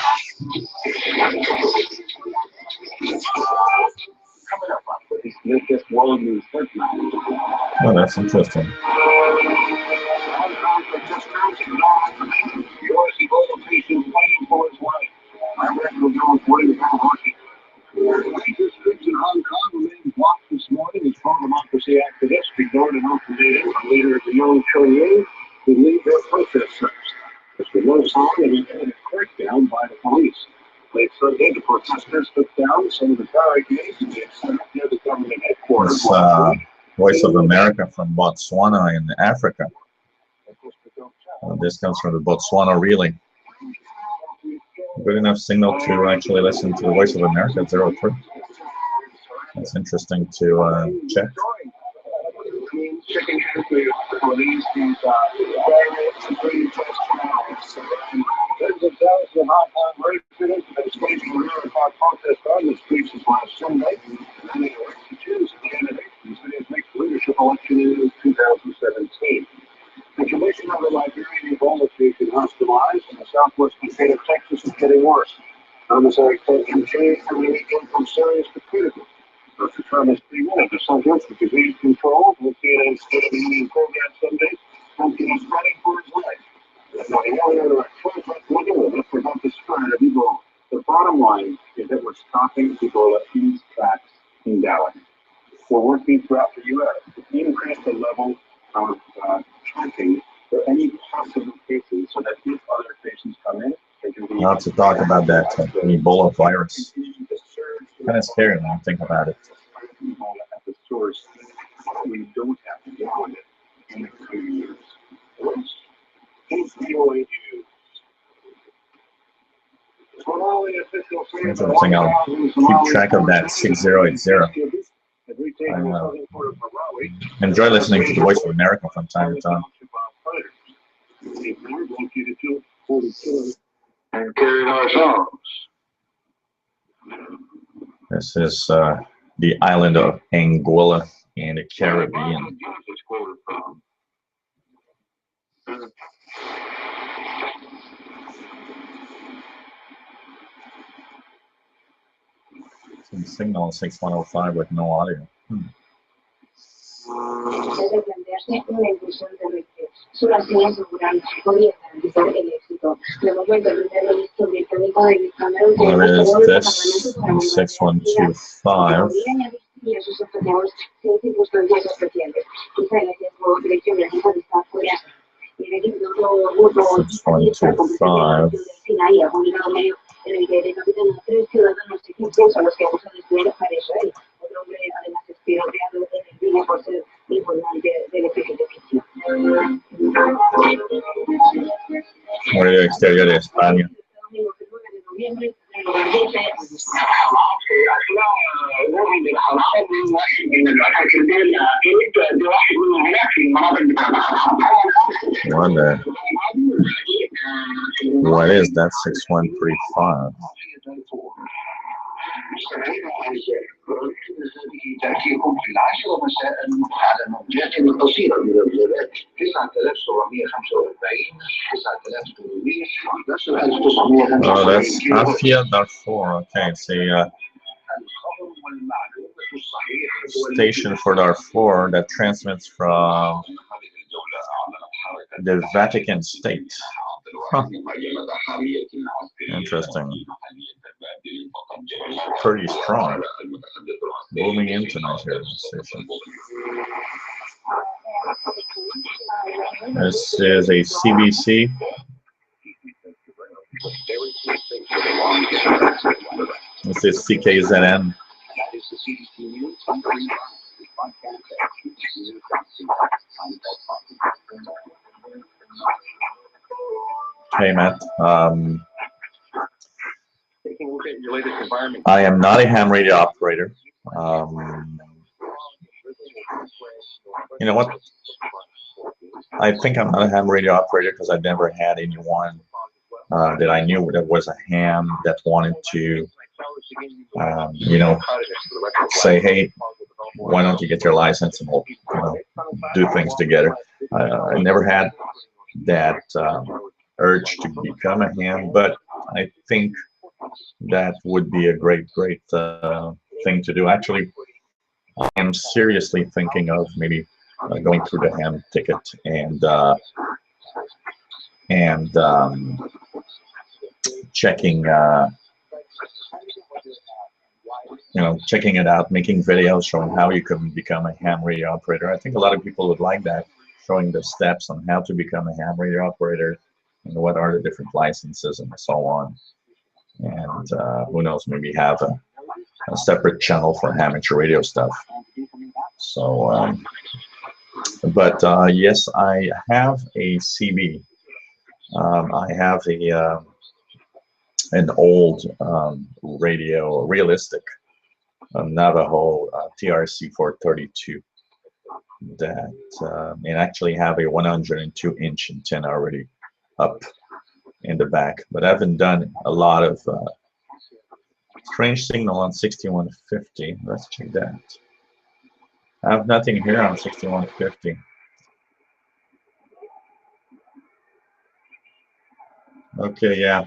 Oh, that's interesting. Streets in Hong Kong remain blocked this morning as pro-democracy activists ignored an ultimatum from leader of the Young Chun-Ying to leave their protest centers. Mr. No sign of a crackdown by the police. Late Sunday, the protesters took down some of the barricades and they set up near the government headquarters. Voice of America from Botswana in Africa. This comes from the Botswana Relay. Good enough signal to actually listen to the Voice of America 03. That's interesting to check. Checking hands with police, these tens of thousands of Hong Kong residents have been staging a marathon protest on the streets since last Sunday. And they are to choose a candidate in today's next leadership election in 2017. The condition of the Liberian Ebola patient hospitalized in the southwestern state of Texas is getting worse. Commissary Ted changed from medium from serious to critical. Dr. Thomas Freeman of the Center for Disease Control will see an State of the Union program Sunday, and he is running for his life. To prevent the spread of Ebola. The bottom line is that we're stopping Ebola in its tracks in Dallas. We're working throughout the U.S. to increase the level of tracking for any possible cases so that if other patients come in, they can be... Not to talk about that Ebola virus. Kind of scary when I think about it. Ebola at the source, we don't have to deal with it in the coming years. Interesting. I'll keep track of that 6080. I enjoy listening to the Voice of America from time to time. And carried ourselves. This is the island of Anguilla in the Caribbean. Some signal 6105 with no audio. Debe plantearse una inclusión terrestre. Solo así asegurar podría garantizar el éxito. De momento, el primer ministro británico David Cameron What is this? 6125. y a sus objetivos sin circunstancias especiales. Quizá el riesgo de que la gente está fuera. Y el equipo voto Sinaí ha publicado medio en el que decapitan a 3 ciudadanos egipcios a los que acusan de ser parecer. Otro hombre además es tiroteado en el cine por ser informante del ejército egipcio. Morir exterior de España. What is that 6135? Oh, that's Afia Darfur. Okay, it's a station for Darfur that transmits from the Vatican State. Huh. Interesting. Pretty strong. Moving in tonight here in the station. This is a CBC. This is CKZN. Hey, Matt. I am not a ham radio operator. You know what? I think I'm not a ham radio operator because I've never had anyone that I knew that was a ham that wanted to, you know, say, hey, why don't you get your license and we'll, you know, do things together. I never had that urge to become a ham, but I think that would be a great thing to do. Actually, I am seriously thinking of maybe going through the ham ticket and checking you know, checking it out, making videos showing how you can become a ham radio operator. I think a lot of people would like that, showing the steps on how to become a ham radio operator and what are the different licenses and so on. And who knows, maybe have a separate channel for amateur radio stuff. So, but yes, I have a CB. I have an old radio, realistic Navajo TRC 432 that and actually have a 102-inch antenna already up in the back, but I haven't done a lot of strange signal on 6150. Let's check that. I have nothing here on 6150. Okay, yeah.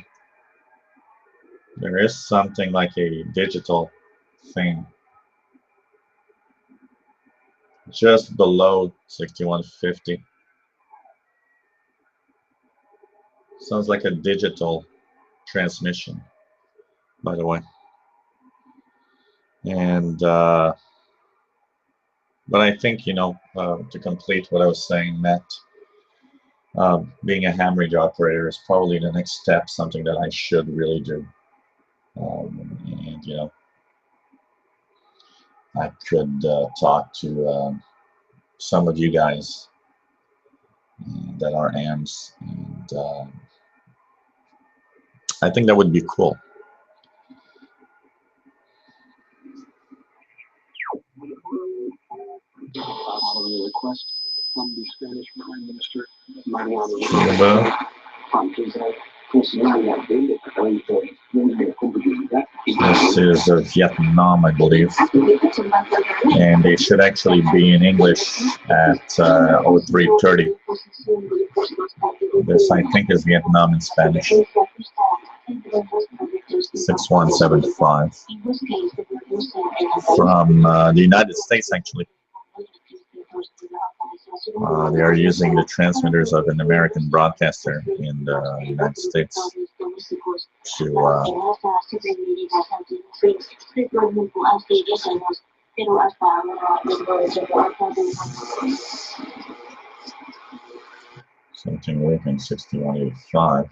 There is something like a digital thing just below 6150. Sounds like a digital transmission, by the way. And but I think, you know, to complete what I was saying, Matt, being a ham radio operator is probably the next step, something that I should really do. And you know, I could talk to some of you guys that are AMs, and I think that would be cool. Following a request from the Spanish Prime Minister Mariano. This is Vietnam, I believe, and they should actually be in English at 0330. This, I think, is Vietnam in Spanish. 6175 from the United States, actually. They are using the transmitters of an American broadcaster in the United States to something within 6185.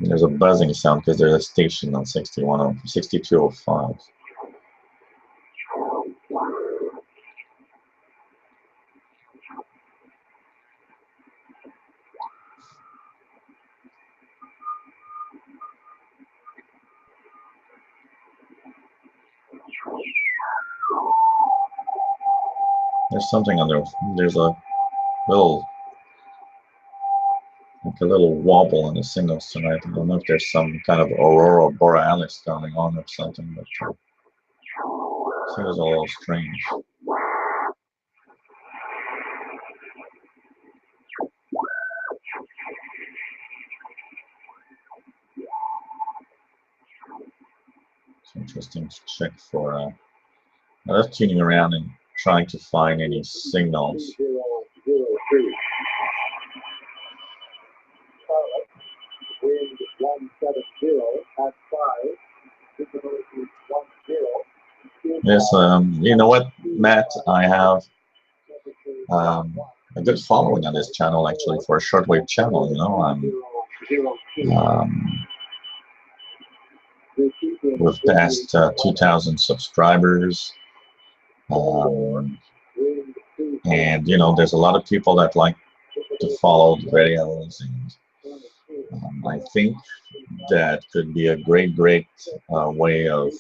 There's a buzzing sound because there's a station on 6205. There's something on there. There's a little, like a little wobble in the signals tonight. I don't know if there's some kind of aurora borealis going on or something, but it seems a little strange. It's interesting to check for. I was tuning around and trying to find any signals. 003. Charlotte, wind 170 at 5. Visibility 10. Yes, you know what, Matt? I have a good following on this channel, actually, for a shortwave channel. You know, we've passed 2,000 subscribers, and you know, there's a lot of people that like to follow the videos, and I think that could be a great way of,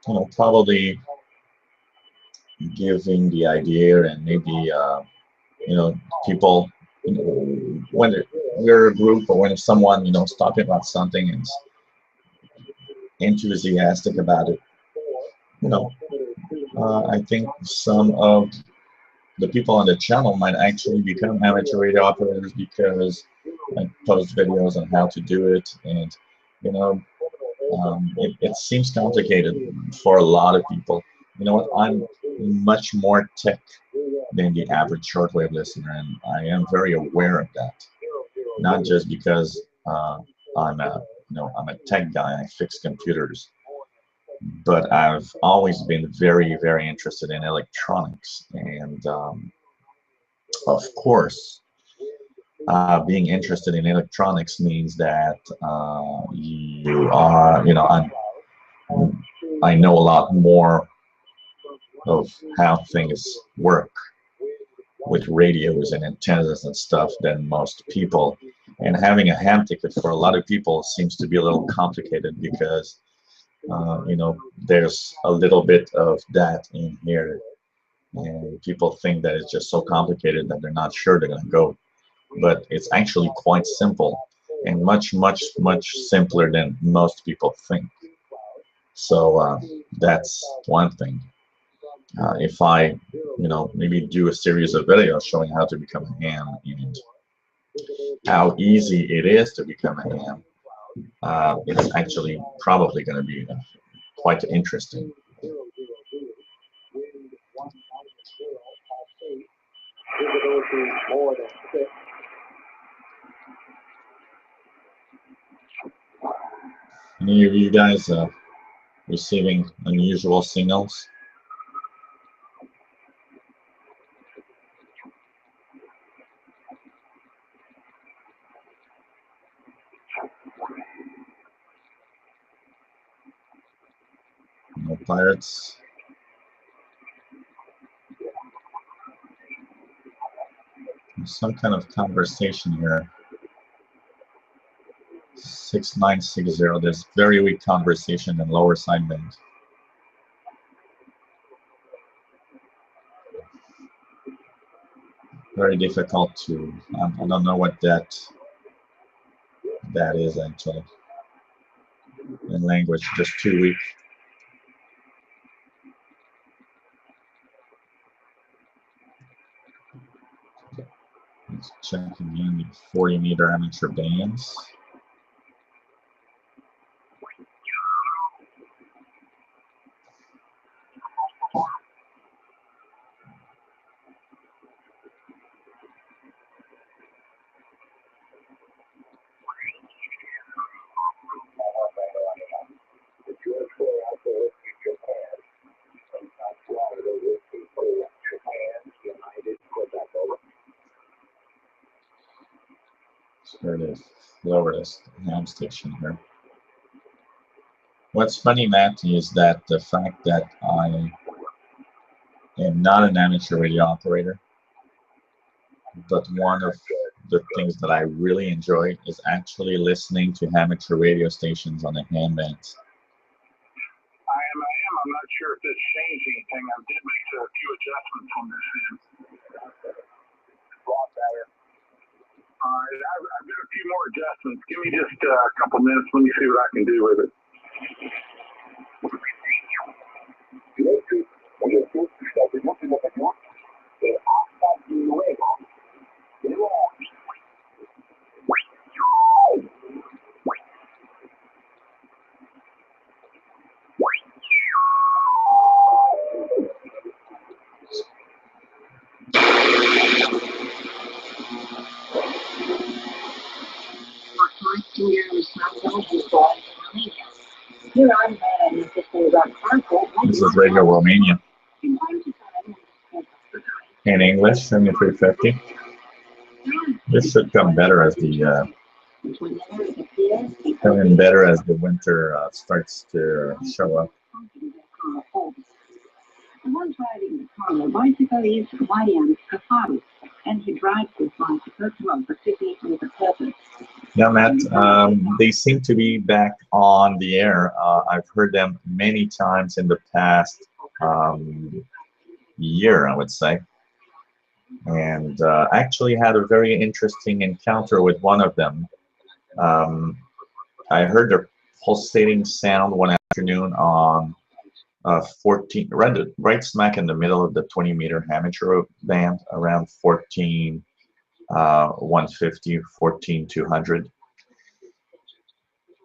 you know, probably giving the idea, and maybe you know, people, you know, when we're a group, or when someone, you know, is talking about something and is enthusiastic about it, you know, I think some of the people on the channel might actually become amateur radio operators, because I post videos on how to do it, and you know, it seems complicated for a lot of people. You know what? I'm much more tech than the average shortwave listener, and I am very aware of that. Not just because I'm a, you know, I'm a tech guy. I fix computers, but I've always been very interested in electronics, and of course, being interested in electronics means that you are, you know, I know a lot more of how things work with radios and antennas and stuff than most people. And having a ham ticket for a lot of people seems to be a little complicated, because you know, there's a little bit of that in here, and people think that it's just so complicated that they're not sure they're going to go. But it's actually quite simple, and much simpler than most people think. So that's one thing. If I, you know, maybe do a series of videos showing how to become a ham and how easy it is to become a ham, it's actually probably going to be quite interesting. Any of you guys receiving unusual signals? No pirates? There's some kind of conversation here. 6960. There's very weak conversation in lower sideband. Very difficult to. I don't know what that is actually. In language, just too weak. Let's check again the 40-meter amateur bands. Here it is. Lower this ham station here. What's funny, Matt, is that the fact that I am not an amateur radio operator, but one of the things that I really enjoy is actually listening to amateur radio stations on the ham bands. I am. I'm not sure if this changed anything. I did make a few adjustments on this end. A lot better. All right, I've got a few more adjustments. Give me just a couple minutes. Let me see what I can do with it. Here I'm bad at this thing about circle. This is Radio Romania. In English, 7350. This should come better as the coming better as the winter starts to show up. The one driving the car, bicycle is Marian Kafaris, and he drives this bicycle to a specific with a purpose. Yeah, Matt, they seem to be back on the air. I've heard them many times in the past year, I would say. And actually had a very interesting encounter with one of them. I heard a pulsating sound one afternoon on 14, right smack in the middle of the 20-meter amateur band, around 14, 150, 14, 200.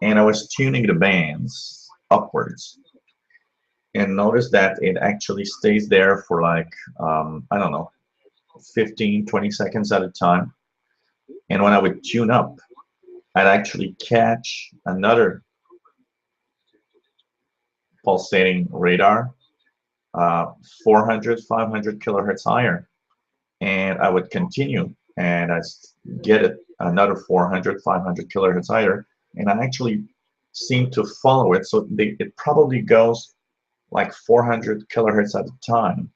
And I was tuning the bands upwards and noticed that it actually stays there for like, I don't know, 15, 20 seconds at a time. And when I would tune up, I'd actually catch another pulsating radar, 400, 500 kilohertz higher. And I would continue and I'd get it another 400, 500 kilohertz higher. And I actually seem to follow it. So it probably goes like 400 kilohertz at a time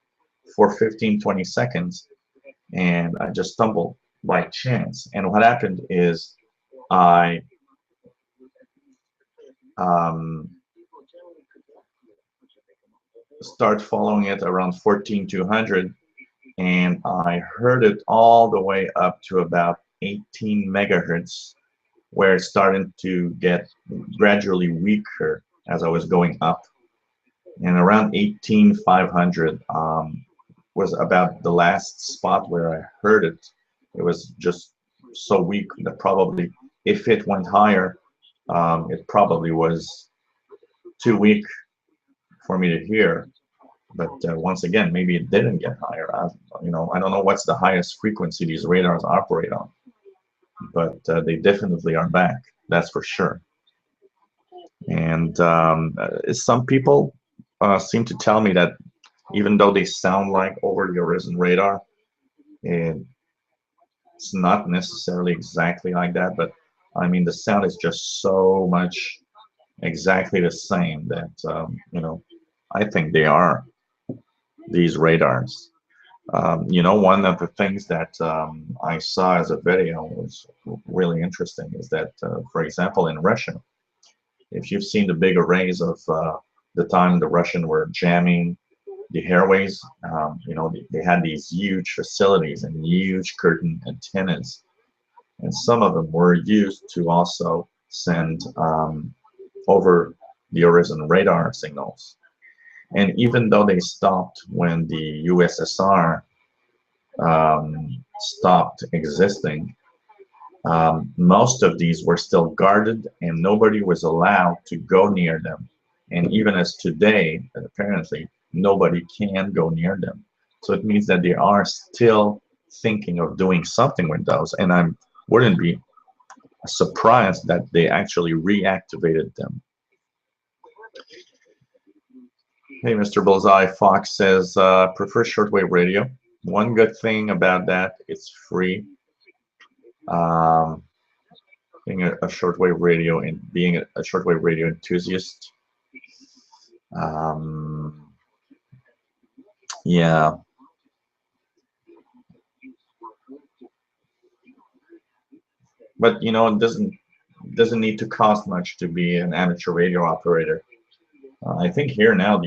for 15, 20 seconds. And I just stumbled by chance. And what happened is I start following it around 14,200, and I heard it all the way up to about 18 megahertz, where it's starting to get gradually weaker as I was going up. And around 18,500 was about the last spot where I heard it. It was just so weak that probably if it went higher, it probably was too weak for me to hear. But once again, maybe it didn't get higher. I don't know what's the highest frequency these radars operate on, but they definitely are back. That's for sure. And some people seem to tell me that even though they sound like over the horizon radar, it's not necessarily exactly like that. But I mean, the sound is just so much exactly the same that I think they are these radars. One of the things that I saw as a video was really interesting is that, for example, in Russia, if you've seen the big arrays of the time the Russians were jamming the airways, they had these huge facilities and huge curtain antennas, and some of them were used to also send over the horizon radar signals. And even though they stopped when the USSR stopped existing, most of these were still guarded and nobody was allowed to go near them. And even as today, apparently, nobody can go near them. So it means that they are still thinking of doing something with those. And I wouldn't be surprised that they actually reactivated them. Hey, Mr. Bullseye, Fox says, prefer shortwave radio. One good thing about that, it's free. Being a shortwave radio and being a shortwave radio enthusiast. Yeah. But it doesn't need to cost much to be an amateur radio operator. I think here now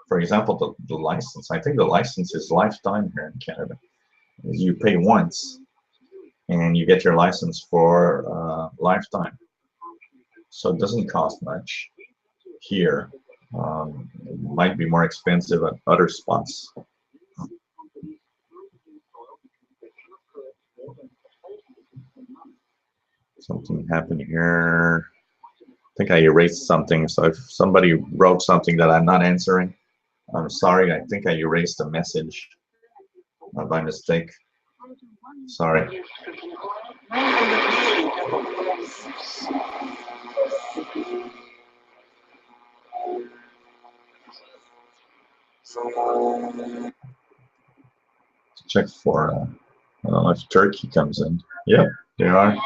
for example, the license. I think the license is lifetime here in Canada. You pay once, and you get your license for lifetime. So it doesn't cost much here. It might be more expensive at other spots. Something happened here. I think I erased something. So if somebody wrote something that I'm not answering, I'm sorry. I think I erased a message by mistake. Sorry. Check for, I don't know if Turkey comes in. Yep, they are.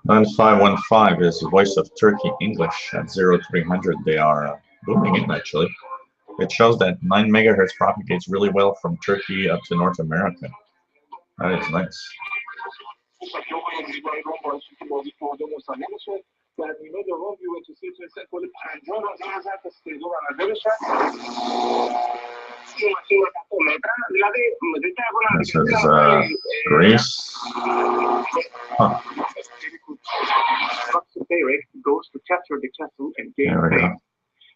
9515 is Voice of Turkey English at 0300. They are booming in actually. It shows that 9 megahertz propagates really well from Turkey up to North America. That is nice. This is Greece. Huh. Goes to capture the castle and gain There we go. fame.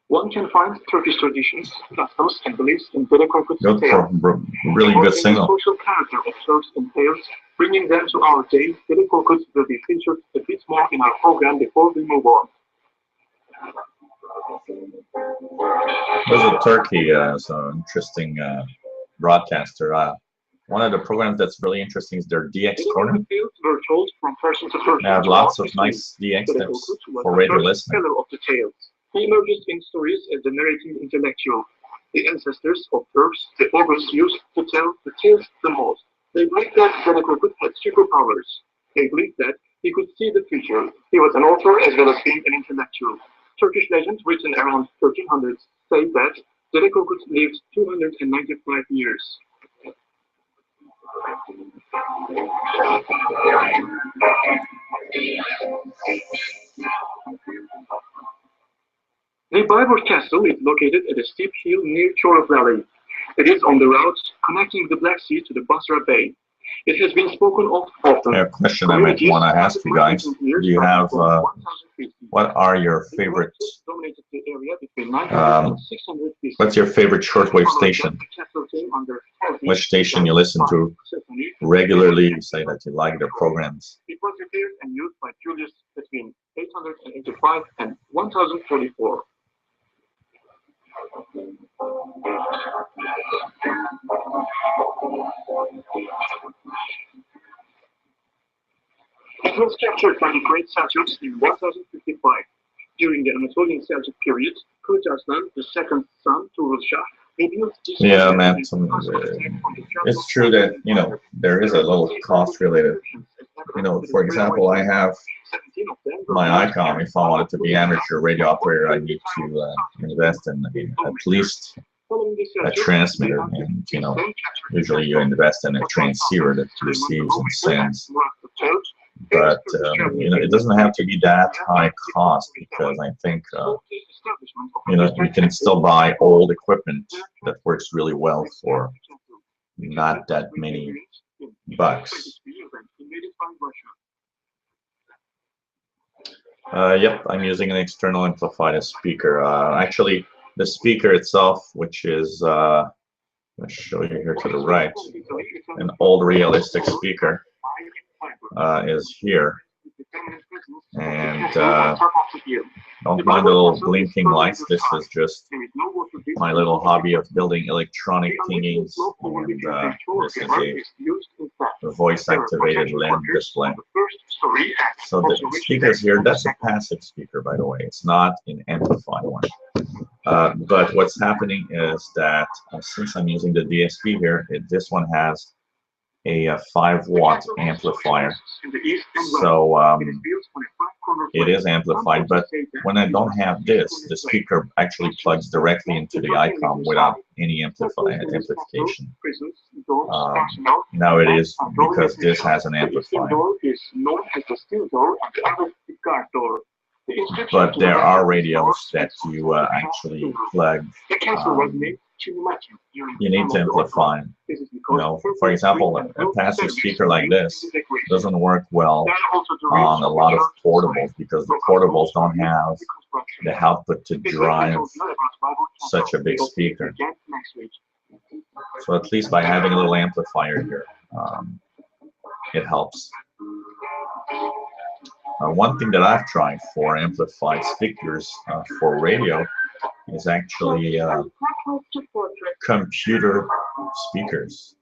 One can find Turkish traditions, customs, and beliefs in Dedekorkut's Good tale. for really good The signal. social character of jokes and tales, bringing them to our day, Dedekorkut will be featured a bit more in our program before we move on. Visit Turkey is an interesting broadcaster. One of the programs that's really interesting is their DX Corner. Tales were told from person to person. They have lots of nice DX tips for radio listening. Teller of the tales. He emerges in stories as the narrating intellectual. The ancestors of verbs the ogres used to tell the tales the most. They believed that Dedekorkut had superpowers. They believed that he could see the future. He was an author as well as being an intellectual. Turkish legends written around 1300 say that Dedekorkut lived 295 years. The Bayburt Castle is located at a steep hill near Choros Valley. It is on the route connecting the Black Sea to the Basra Bay. It has been spoken of often. I have a question I might want to ask you guys. Do you have, what are your favorite, what's your favorite shortwave station? Which station you listen to regularly? You say that you like their programs. It was repaired and used by Julius between 885 and 1044. It was captured by the Great Seljuks in 1055. During the Anatolian Seljuk period, Kılıç Arslan, the second son to Ruzshah, revealed this. Yeah, man. It's true that, you know, there is a little cost related. You know, for example, I have my ICOM. If I wanted to be amateur radio operator, I need to invest in at least a transmitter, and you know, usually you invest in a transceiver that receives and sends. But you know, it doesn't have to be that high cost, because I think you know, you can still buy old equipment that works really well for not that many bucks. Yep, I'm using an external amplified speaker. Actually, the speaker itself, which is I'll show you here to the right, an old realistic speaker, is here. And don't mind the little blinking lights. This is just my little hobby of building electronic thingies. And this is a voice-activated LED display. So the speakers here, that's a passive speaker, by the way. It's not an amplified one. But what's happening is that since I'm using the DSP here, this one has a 5-watt amplifier. So it is amplified, but when I don't have this, the speaker actually plugs directly into the ICOM without any amplification. Now it is because this has an amplifier. But there are radios that you actually plug. You need to amplify. You know, for example, a passive speaker like this doesn't work well on a lot of portables, because the portables don't have the output to drive such a big speaker. So at least by having a little amplifier here, it helps. One thing that I've tried for amplified speakers for radio is actually computer speakers.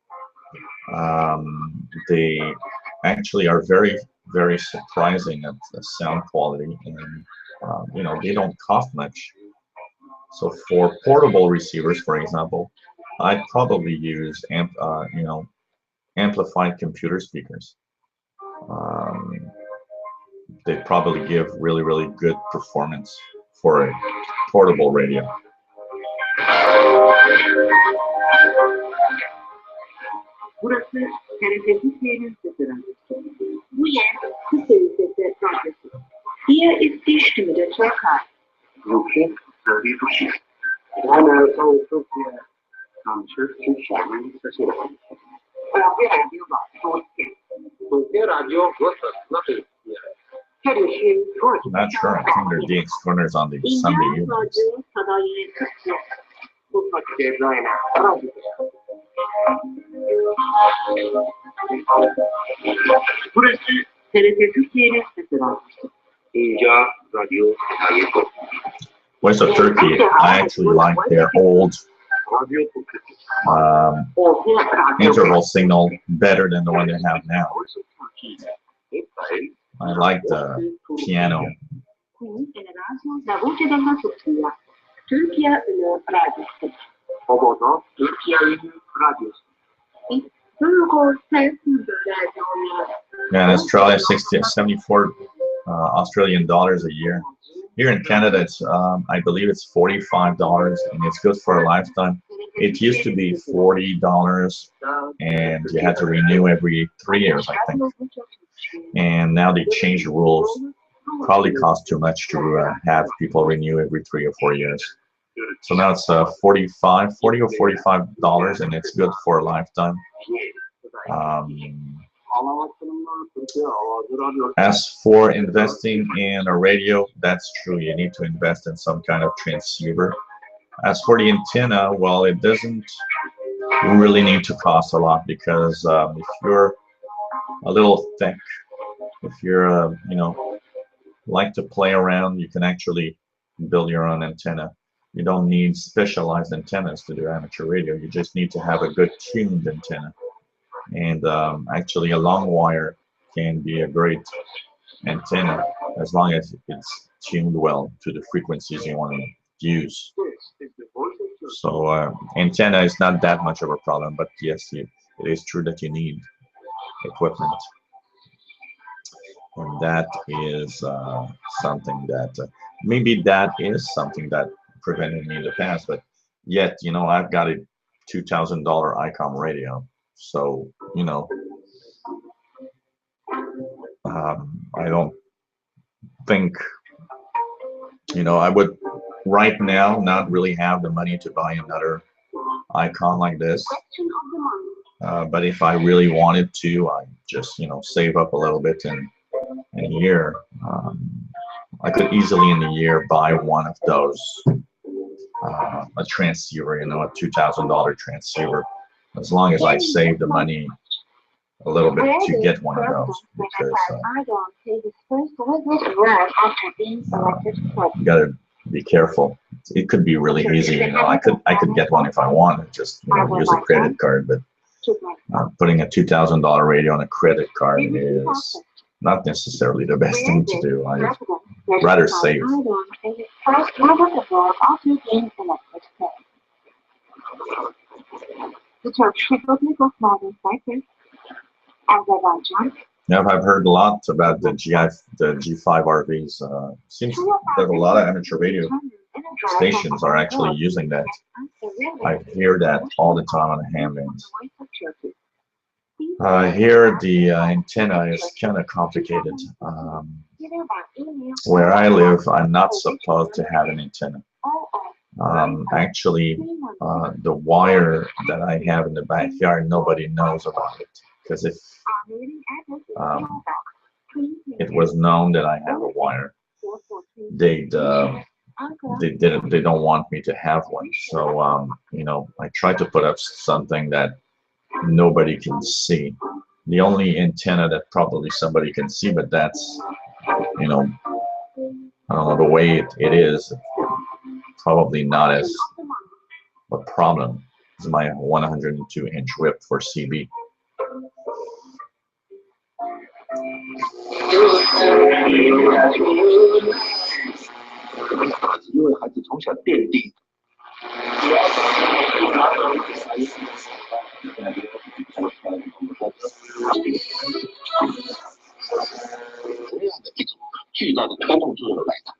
They actually are very, very surprising at the sound quality, and you know, they don't cost much. So for portable receivers, for example, I'd probably use amplified computer speakers. They probably give really good performance for a portable radio. Burası TRT Türkiye'nin sesi radyosu. Bu yer Türkiye sesi radyosu. Hier ist die Stimme der Türkei. Ülke radyosu. Yani Türkiye Türkiye radyo var. Türkiye radyo nasıl? Not sure. I think they're the externers on the Sunday evenings. Radyo Sadayı Türkiye. Bu Türkiye radyo. Burası TRT Türkiye'nin sesi radyosu. İnca radyo sayısı. Voice of Turkey, I actually like their old interval signal better than the one they have now. I like the piano. La voce della Turchia. Türkiye Ünlü Radyosu. Obodo Türkiye Ünlü Radyosu. Yeah, in Australia, 74 Australian dollars a year. Here in Canada, it's I believe it's $45, and it's good for a lifetime. It used to be $40, and you had to renew every 3 years, I think. And now they changed the rules. Probably cost too much to have people renew every 3 or 4 years. So now it's $40 or $45, and it's good for a lifetime. As for investing in a radio, that's true. You need to invest in some kind of transceiver. As for the antenna, well, it doesn't really need to cost a lot, because if you're a little thick, if you're like to play around, you can actually build your own antenna. You don't need specialized antennas to do amateur radio. You just need to have a good tuned antenna. And actually, a long wire can be a great antenna as long as it's tuned well to the frequencies you want to use. So antenna is not that much of a problem, but yes, it is true that you need equipment. And that is something that maybe that is something that prevented me in the past, but yet, I've got a $2,000 ICOM radio. So, I don't think, I would right now not really have the money to buy another icon like this. But if I really wanted to, I just, save up a little bit in a year. I could easily in a year buy one of those, a transceiver, a $2,000 transceiver, as long as I save the money a little bit to get one of those, because you gotta be careful. It could be really easy, I could get one if I wanted, just use a credit card, but putting a $2,000 radio on a credit card is not necessarily the best thing to do. I'd rather save. The Turkish Republic of Northern Cyprus, Azerbaijan. Yeah, I've heard a lot about the G5 RVs. Seems that a lot of amateur radio stations are actually using that. I hear that all the time on the ham bands. Here the antenna is kind of complicated. Where I live, I'm not supposed to have an antenna. Actually, the wire that I have in the backyard, nobody knows about it, because if it was known that I have a wire, they don't want me to have one. So I try to put up something that nobody can see. The only antenna that probably somebody can see, but that's I don't know, the way it is, probably not as a problem as my 102-inch whip for CB. 因为孩子从小奠定。这样的一种巨大的推动作用来的。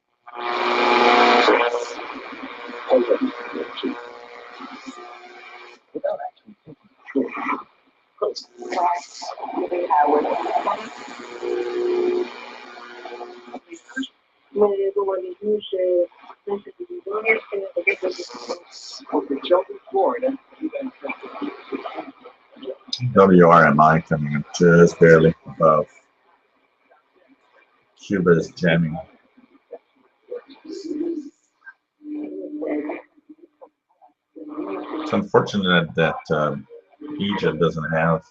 WRMI coming up just barely above. Cuba is jamming. It's unfortunate that Egypt doesn't have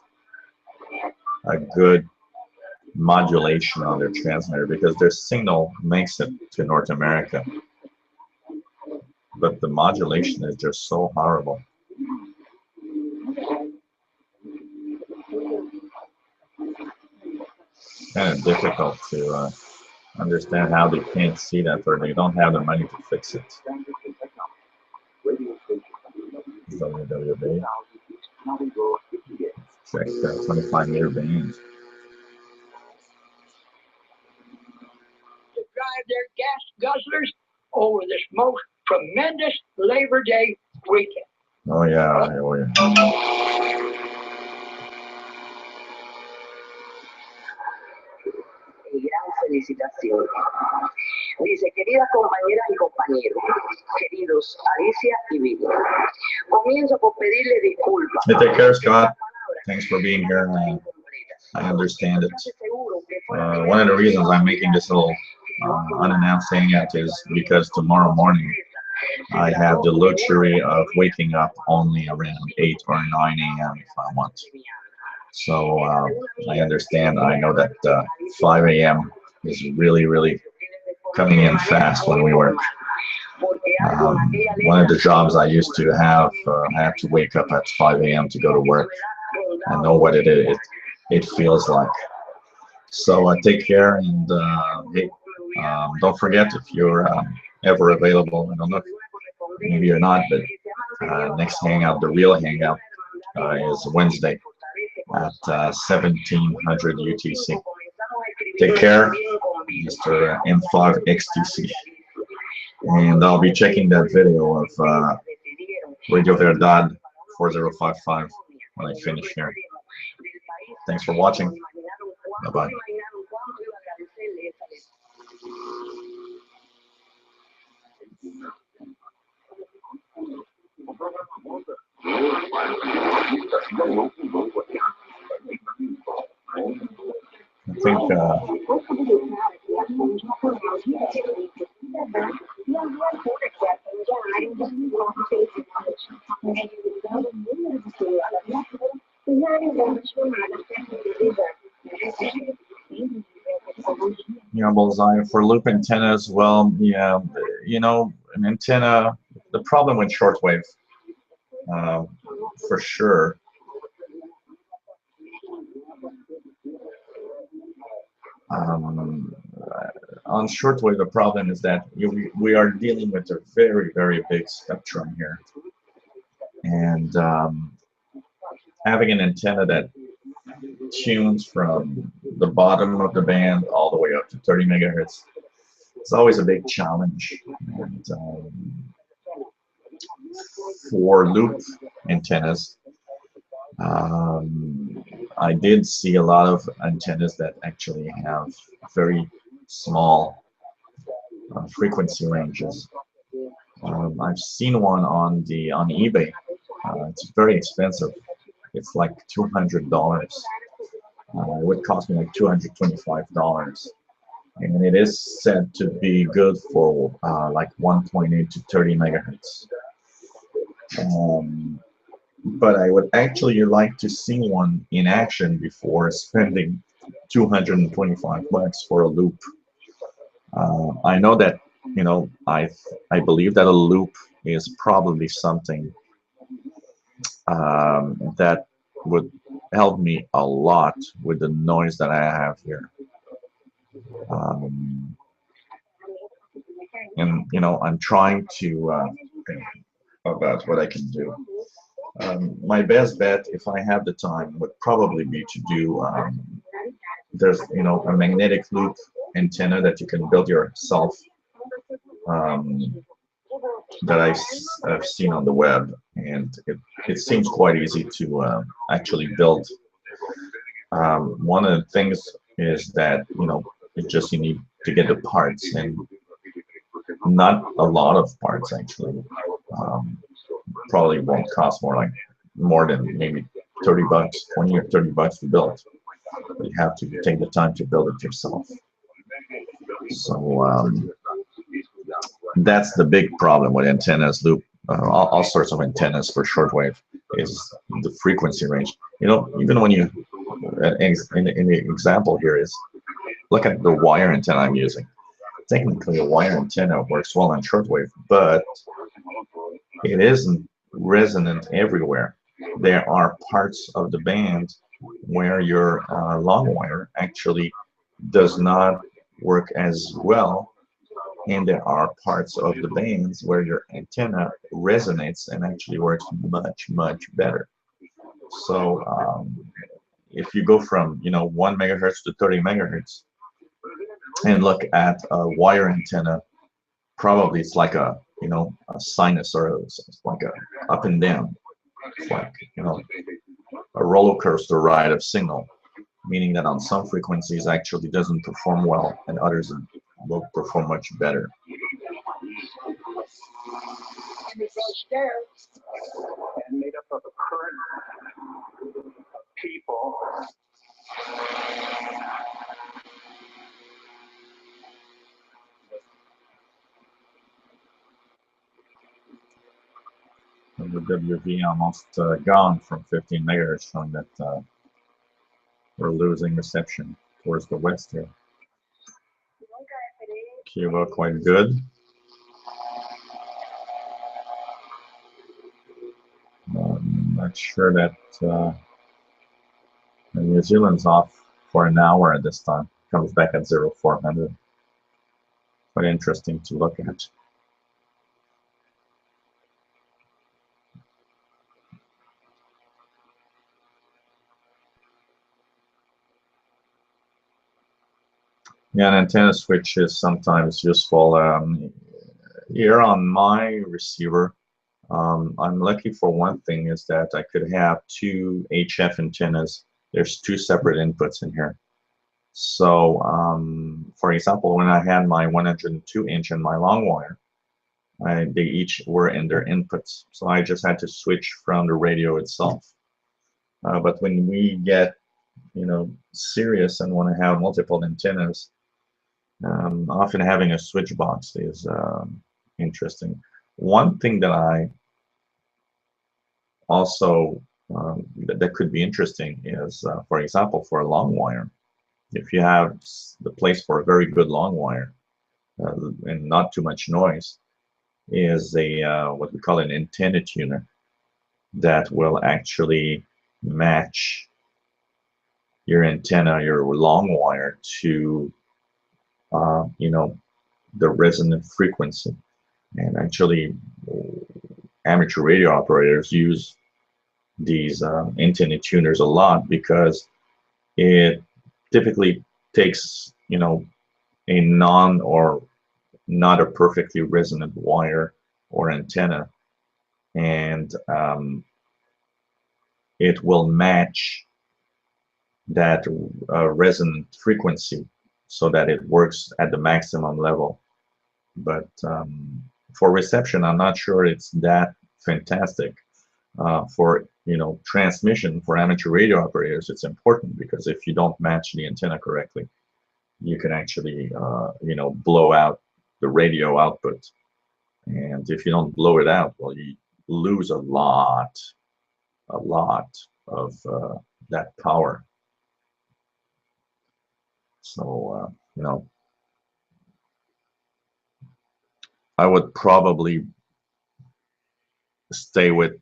a good modulation on their transmitter because their signal makes it to North America, but the modulation is just so horrible. Kind of difficult to understand how they can't see that, or they don't have the money to fix it. WWB. Check 25-meter bands. To drive their gas guzzlers over this most tremendous Labor Day weekend. Oh yeah, oh yeah. Gran felicitación. Dice, queridas compañeras y compañeros, queridos Alicia y Vigo, comienzo por pedirle disculpas. Hey, take care, Scott. Thanks for being here. I understand it. One of the reasons I'm making this little unannounced hangout is because tomorrow morning I have the luxury of waking up only around 8 or 9 a.m. if I want. So I understand. I know that 5 a.m. is really coming in fast when we work. One of the jobs I used to have, I have to wake up at 5 a.m. to go to work. I know what it feels like. So take care, and hey, don't forget, if you're ever available, I don't know, maybe you're not, but next hangout, the real hangout, is Wednesday at 1700 UTC. Take care, Mr. M5XTC. And I'll be checking that video of Radio Verdad 4055 when I finish here. Thanks for watching. Bye-bye. I think yeah, bullseye for loop antennas. Well, yeah, you know, an antenna. The problem with shortwave, for sure. On shortwave, the problem is that we are dealing with a very big spectrum here, and having an antenna that tunes from the bottom of the band all the way up to 30 megahertz, it's always a big challenge. And for loop antennas, I did see a lot of antennas that actually have very small frequency ranges. I've seen one on eBay. It's very expensive. It's like $200. It would cost me like $225, and it is said to be good for like 1.8 to 30 megahertz. But I would actually like to see one in action before spending $225 for a loop. I know that, you know, I believe that a loop is probably something that would help me a lot with the noise that I have here. and I'm trying to think about what I can do. My best bet, if I have the time, would probably be to do there's a magnetic loop antenna that you can build yourself, um, that I've seen on the web, and it seems quite easy to actually build. One of the things is that it just you need to get the parts, and not a lot of parts actually. Um, Probably won't cost more than maybe 30 bucks, 20 or 30 bucks to build. You have to take the time to build it yourself. So that's the big problem with antennas, loop, all sorts of antennas for shortwave, is the frequency range. Even when you, in the example here is, look at the wire antenna I'm using. Technically, a wire antenna works well on shortwave, but it isn't resonant everywhere. There are parts of the band where your long wire actually does not work as well, and there are parts of the bands where your antenna resonates and actually works much, much better. So if you go from 1 megahertz to 30 megahertz and look at a wire antenna, probably it's like a a sinus, or it's like a up and down. It's like a roller coaster ride of signal, meaning that on some frequencies actually doesn't perform well and others will perform much better. And made up of a current of people. And the WV almost gone from 15 megahertz, showing that we're losing reception towards the west here. Cuba quite good. I'm not sure that New Zealand's off for an hour at this time. Comes back at 0400. Quite interesting to look at. Yeah, an antenna switch is sometimes useful. Here on my receiver, I'm lucky for one thing, is that I could have two HF antennas. There's two separate inputs in here. So, for example, when I had my 102-inch and my long wire, they each were in their inputs. So I just had to switch from the radio itself. But when we get, serious and want to have multiple antennas, often having a switch box is interesting. One thing that I also that could be interesting is, for example, for a long wire, if you have the place for a very good long wire and not too much noise, is a what we call an antenna tuner that will actually match your antenna, your long wire, to the resonant frequency. And actually, amateur radio operators use these antenna tuners a lot, because it typically takes a non or not a perfectly resonant wire or antenna, and it will match that resonant frequency so that it works at the maximum level. But for reception, I'm not sure it's that fantastic. For transmission, for amateur radio operators, it's important, because if you don't match the antenna correctly, you can actually blow out the radio output. And if you don't blow it out, well, you lose a lot of that power. So I would probably stay with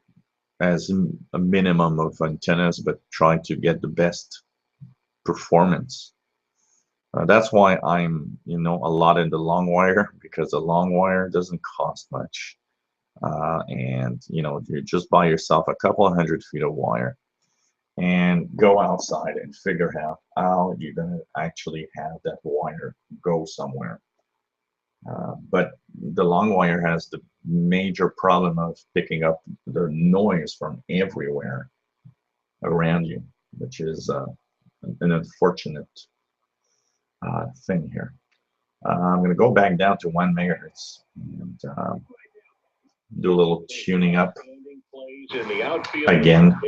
as a minimum of antennas, but trying to get the best performance. That's why I'm, a lot into long wire, because the long wire doesn't cost much. And, you just buy yourself a couple of 100 feet of wire and go outside and figure out how you're going to actually have that wire go somewhere. But the long wire has the major problem of picking up the noise from everywhere around you, which is an unfortunate thing here. I'm going to go back down to 1 megahertz and do a little tuning up again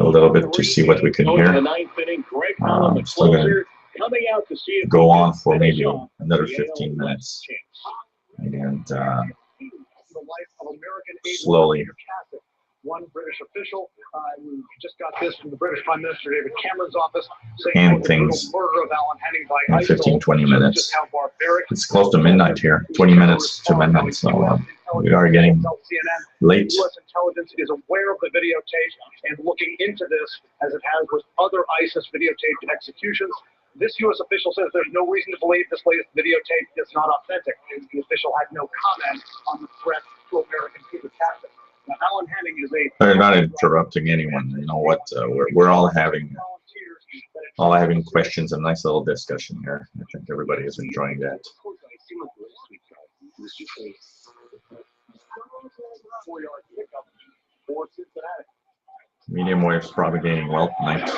a little bit to see what we can hear. I'm still going to go on for maybe another 15 minutes and slowly. One British official who just got this from the British Prime Minister David Cameron's office, and things in 15-20 minutes. It's close to midnight here, 20 minutes to midnight, so we are getting late. U.S. intelligence is aware of the videotape and looking into this as it has with other ISIS videotaped executions. This U.S. official says there's no reason to believe this latest videotape is not authentic. The official had no comment on the threat to American secret tactics. They're not interrupting anyone. You know what? We're all having questions. A nice little discussion here. I think everybody is enjoying that. Medium waves propagating well tonight.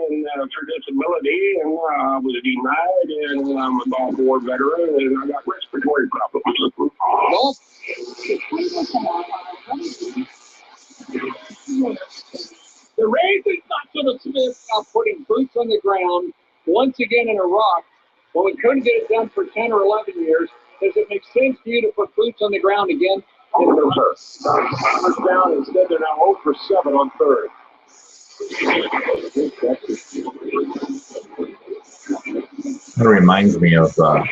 And predictability, and I was denied, and I'm a Gulf War veteran, and I got respiratory problems. Well, the race is not to the Smith about putting boots on the ground once again in Iraq when we couldn't get it done for 10 or 11 years. Does it make sense for you to put boots on the ground again? No, sir. Down instead, they're now 0 for 7 on third. It reminds me of the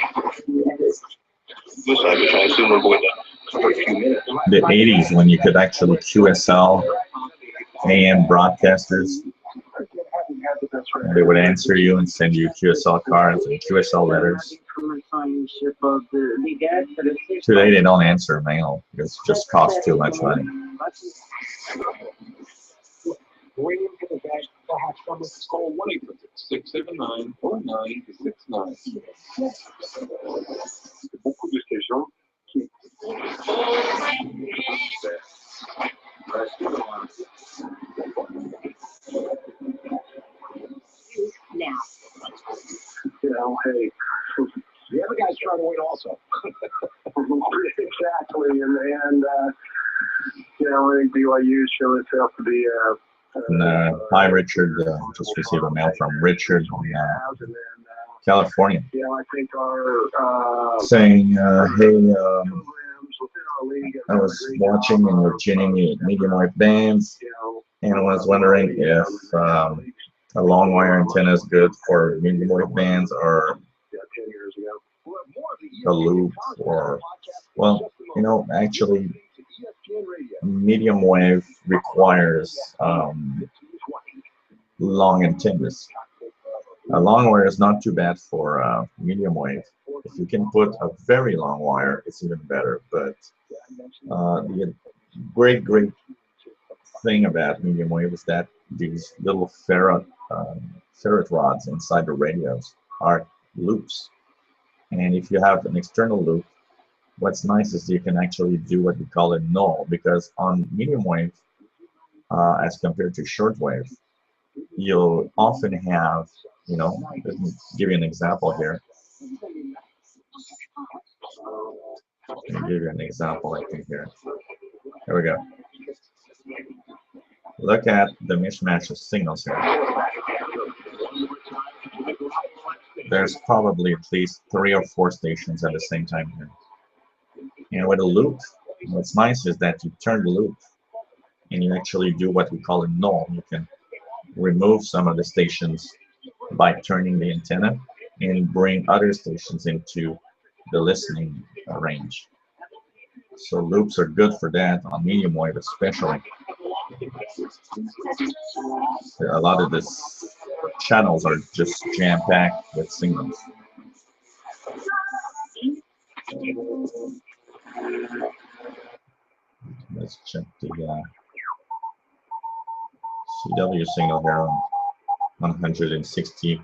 80s when you could actually QSL AM broadcasters. And they would answer you and send you QSL cards and QSL letters. Today they don't answer mail because it just costs too much money. Perhaps someone's call 1-800-679-4969. Beaucoup de ces gens qui now. Hey, the other guy's trying to win also. Exactly, and I think BYU's shown itself to be hi, Richard. Just received a mail from Richard in California saying, hey, I was watching and you're tuning the medium wave bands, and I was wondering if a long wire antenna is good for medium wave bands or a loop, or, well, actually, medium wave requires long antennas. A long wire is not too bad for medium wave. If you can put a very long wire, it's even better. But the great thing about medium wave is that these little ferret rods inside the radios are loops. And if you have an external loop, what's nice is you can actually do what we call a null, because on medium wave, as compared to short wave, you'll often have, let me give you an example here. Let me give you an example, I think, here. Here we go. Look at the mishmash of signals here. There's probably at least 3 or 4 stations at the same time here. And with a loop, what's nice is that you turn the loop and you actually do what we call a null. You can remove some of the stations by turning the antenna and bring other stations into the listening range. So loops are good for that on medium wave especially. A lot of this channels are just jam-packed with signals. Let's check the CW signal here on 160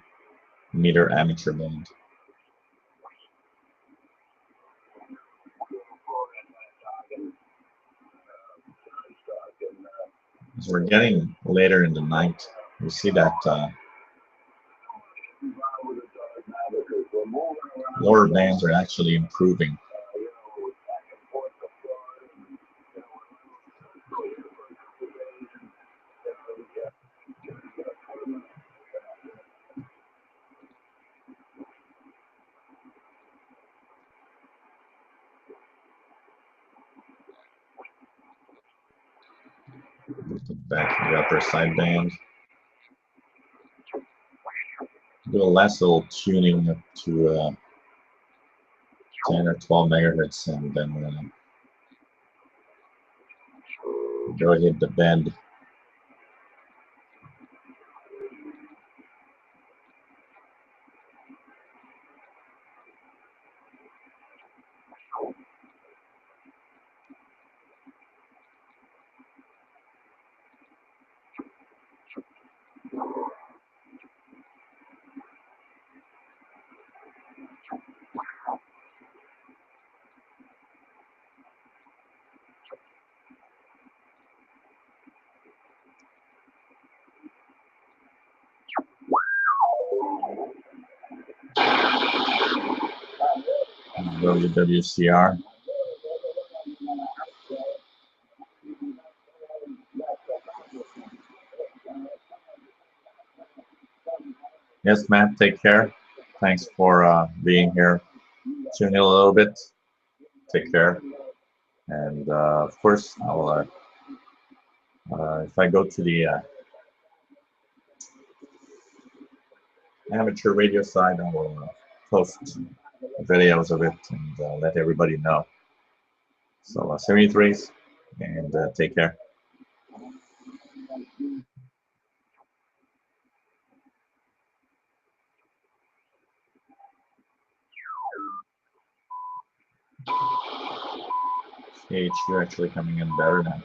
meter amateur band. As we're getting later in the night, we see that lower bands are actually improving. Back to the upper sideband. Do a last little tuning up to 10 or 12 megahertz, and then go hit the bend. WCR. Yes, Matt, take care. Thanks for being here. Tune in a little bit. Take care. And of course, I'll if I go to the amateur radio side, I will post videos of it and let everybody know. So 73s, and take care. CHU actually coming in better now.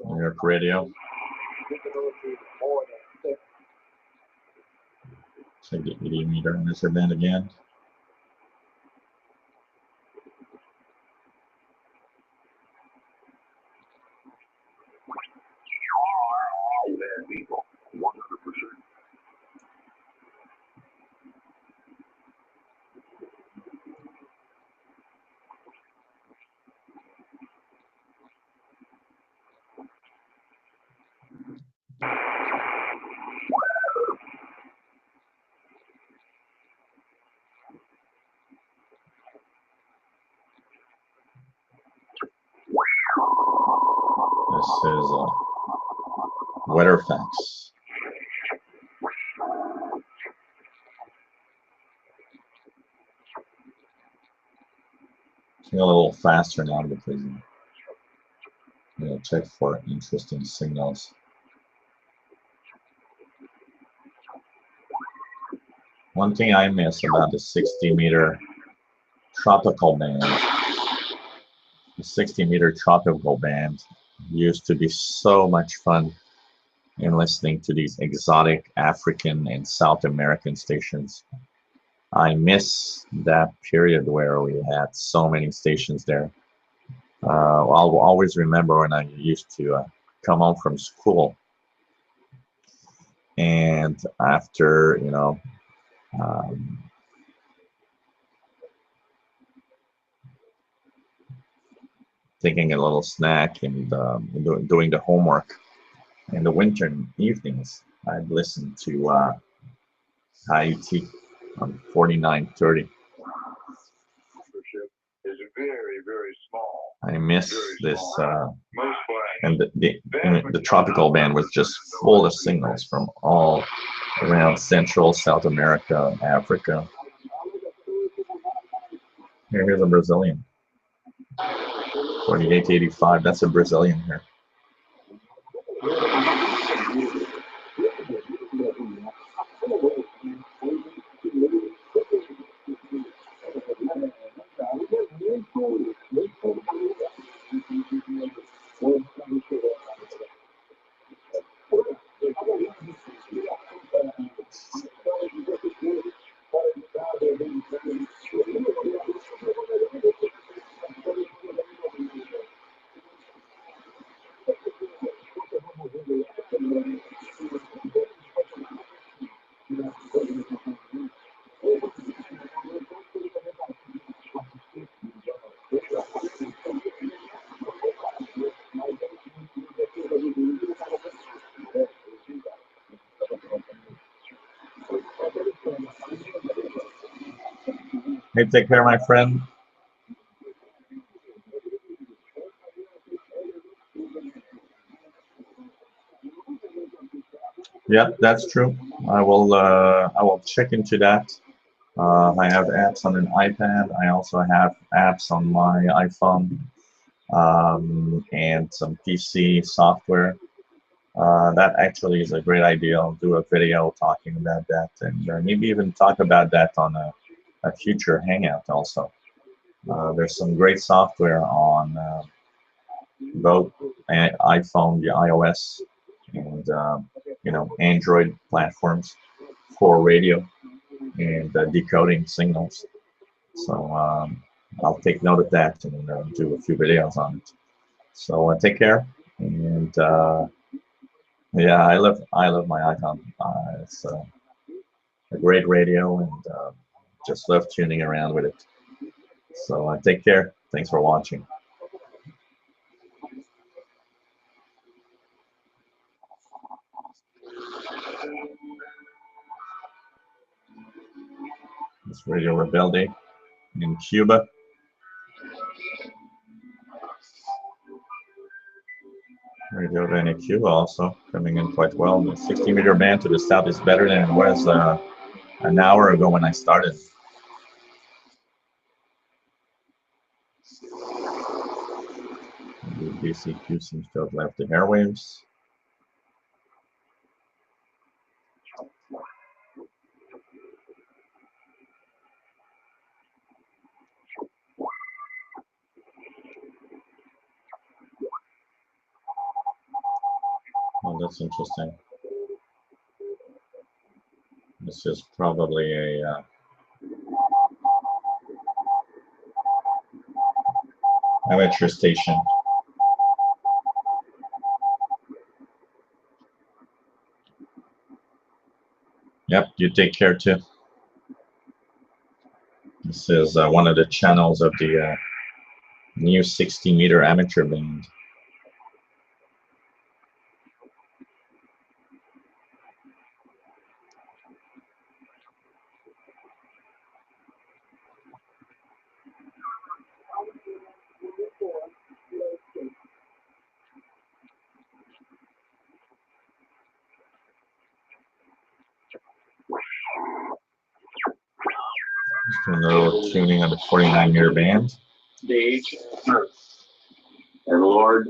New York Radio. Check the 80 meter amateur band again. Bad people, 100%. This is weather facts. A little faster now because check for interesting signals. One thing I miss about the 60 meter tropical band, the 60 meter tropical band used to be so much fun in listening to these exotic African and South American stations. I miss that period where we had so many stations there. I'll always remember when I used to come home from school, and after taking a little snack and doing the homework in the winter evenings, I'd listen to IET on 4930. I miss this, and the tropical band was just full of signals from all around Central, South America, Africa. Here's a Brazilian. 48 to 85, that's a Brazilian here. Hey, take care, my friend. Yeah, that's true. I will check into that. I have apps on an iPad. I also have apps on my iPhone and some PC software. That actually is a great idea. I'll do a video talking about that, and maybe even talk about that on a future hangout also. There's some great software on both iPhone, the iOS, and Android platforms for radio and decoding signals. So I'll take note of that and do a few videos on it. So take care, and yeah, I love my iPhone. It's a great radio, and just love tuning around with it. So take care. Thanks for watching. It's Radio Rebelde in Cuba. Radio in Cuba also coming in quite well. The 60-meter band to the south is better than it was an hour ago when I started. The BCQ seems to have left the airwaves. Oh, that's interesting. This is probably a amateur station. Yep, you take care too. This is one of the channels of the new 60-meter amateur band. Just doing a little tuning on the 49-meter band. The ancient earth, our Lord.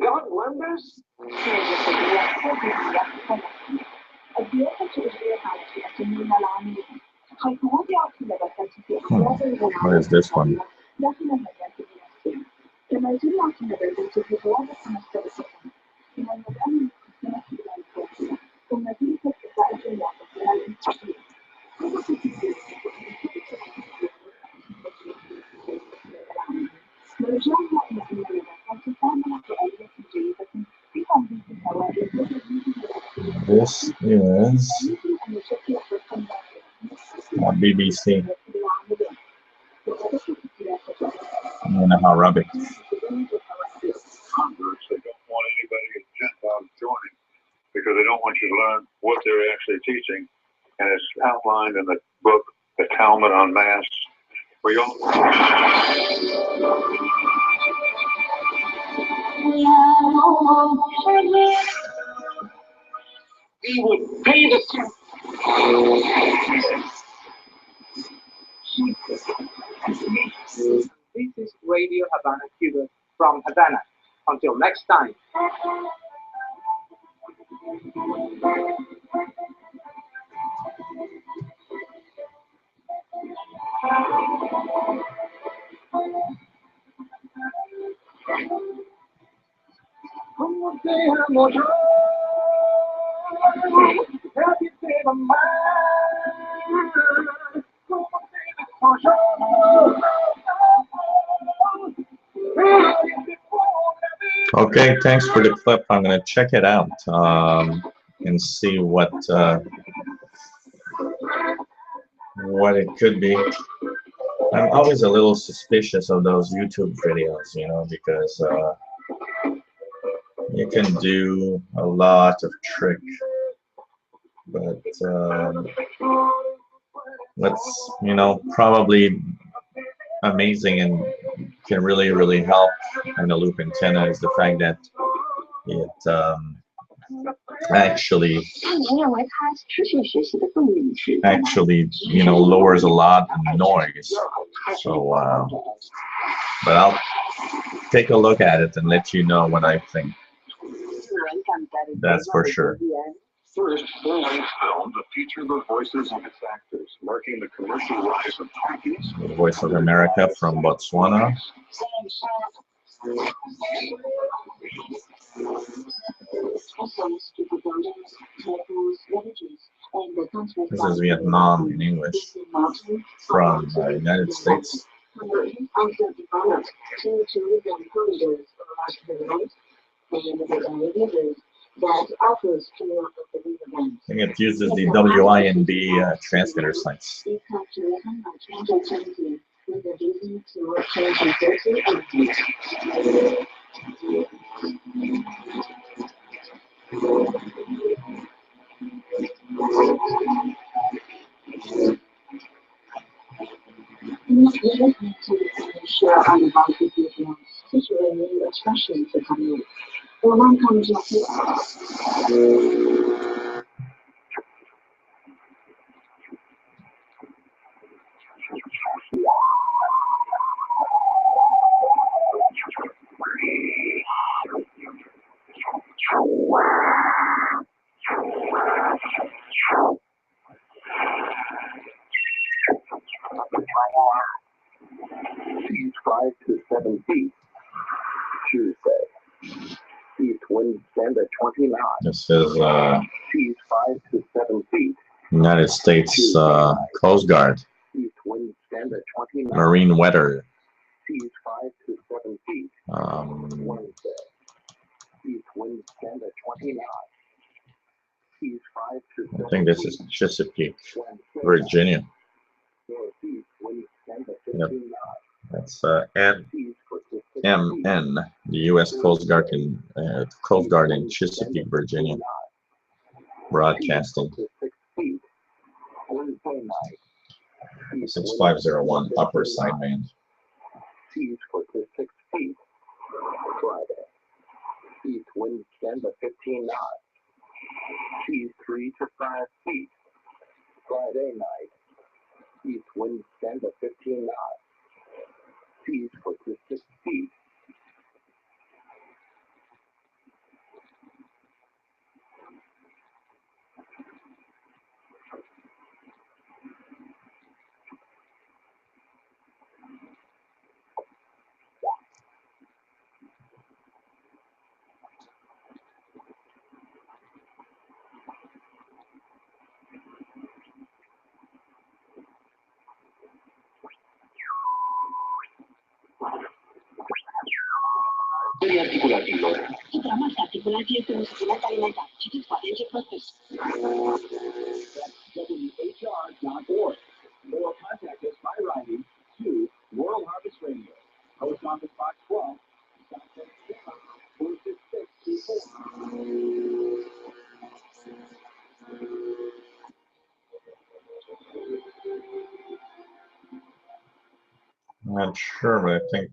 God wonders? What is this one? This is BBC in Arabic. Converts, they don't want anybody Gentiles joining because they don't want you to learn what they're actually teaching. And it's outlined in the book, The Talmud on Mass, for your we would pay the This is Radio Havana, Cuba from Havana. Until next time. Okay, thanks for the clip. I'm gonna check it out and see what it could be. I'm always a little suspicious of those YouTube videos, you know, because you can do a lot of trick, but what's, you know, probably amazing and can really help in a loop antenna is the fact that it actually, you know, lowers a lot of noise. So, but I'll take a look at it and let you know what I think. That's for sure. First, full-length film to feature the voices of its actors, marking the commercial rise of talkies. The Voice of America from Botswana. This is Vietnam in English from the United States. I think it uses the WINB transmitter sites. Seas 5 to 7 feet. Tuesday. East wind stand at 20 knots. This is Seas 5 to 7 feet. United States Coast Guard. East wind stand at 20 knots. Marine weather. Seas 5 to 7 feet. Wednesday. East wind stand at 20 knots. Seas 5 to 7 I think this is Chesapeake, Virginia. Northeast wind stand at 15 Yep. knots. That's MN, the U.S. Coast Guard in Chesapeake, Virginia, broadcasting. 6501 upper sideband. Seas 4 to 6 feet. Friday. East wind stand at 15 knots. Seas 3 to 5 feet. Friday night. East wind stand at 15 knots. Seas 4 to 6 feet. Articulativo. WHR.org. Or contact us by writing to World Harvest Radio, Post Office Box 12, South Carolina, 46624. I'm not sure, but I think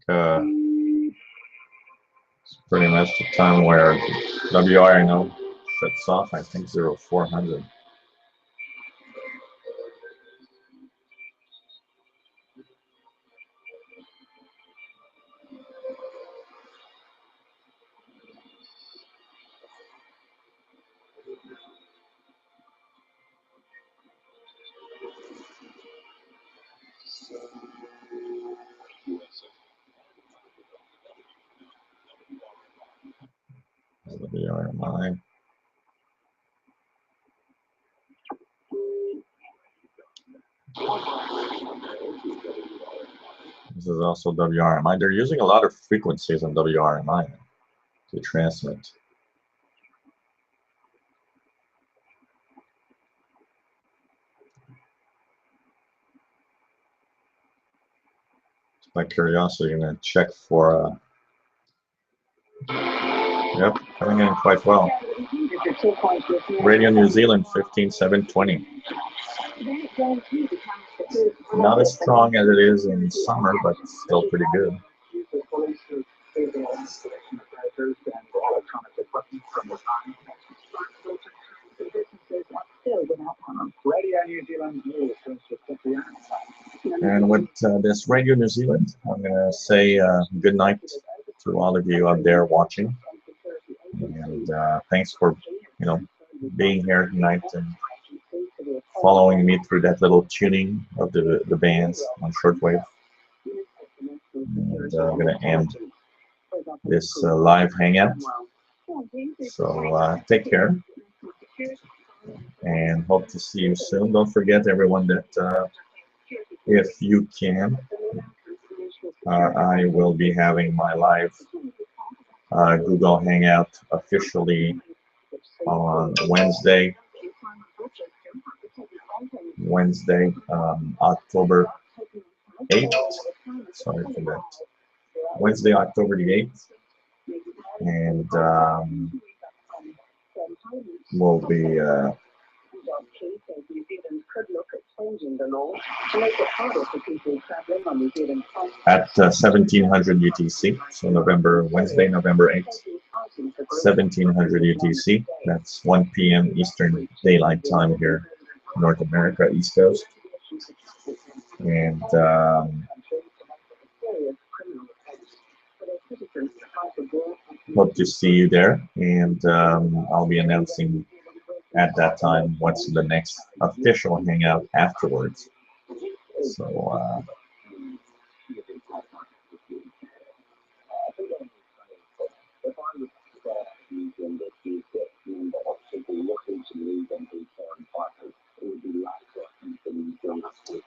it's pretty much the time where WRNO shuts off. I think 0400. WRMI. This is also WRMI. They're using a lot of frequencies on WRMI to transmit. By curiosity, I'm going to check for. Yep, coming in quite well. Radio New Zealand 15720. Not as strong as it is in summer, but still pretty good. And with this Radio New Zealand, I'm going to say good night to all of you out there watching. And thanks for, being here tonight and following me through that little tuning of the bands on shortwave. And I'm going to end this live hangout. So take care and hope to see you soon. Don't forget, everyone, that if you can, I will be having my live Google Hangout officially on Wednesday, October 8th. Sorry for that. Wednesday, October the 8th. And we'll be at 1700 UTC. So Wednesday, November 8th, 1700 UTC. That's 1 p.m. Eastern Daylight Time here in North America, East Coast. And hope to see you there. And I'll be announcing at that time what's the next official hangout afterwards. So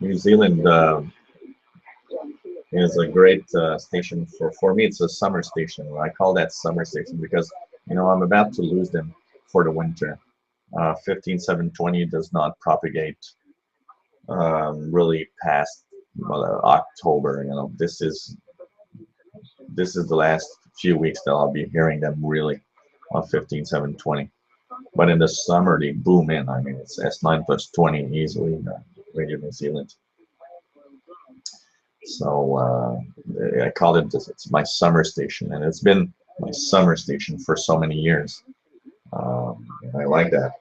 New Zealand is a great station for me. It's a summer station. I call that summer station because I'm about to lose them for the winter. 15720 does not propagate really past October. This is the last few weeks that I'll be hearing them really on 15720. But in the summer they boom in. I mean, it's S9 plus 20 easily. Radio New Zealand. So I call it this. It's my summer station, and it's been my summer station for so many years. And I like that.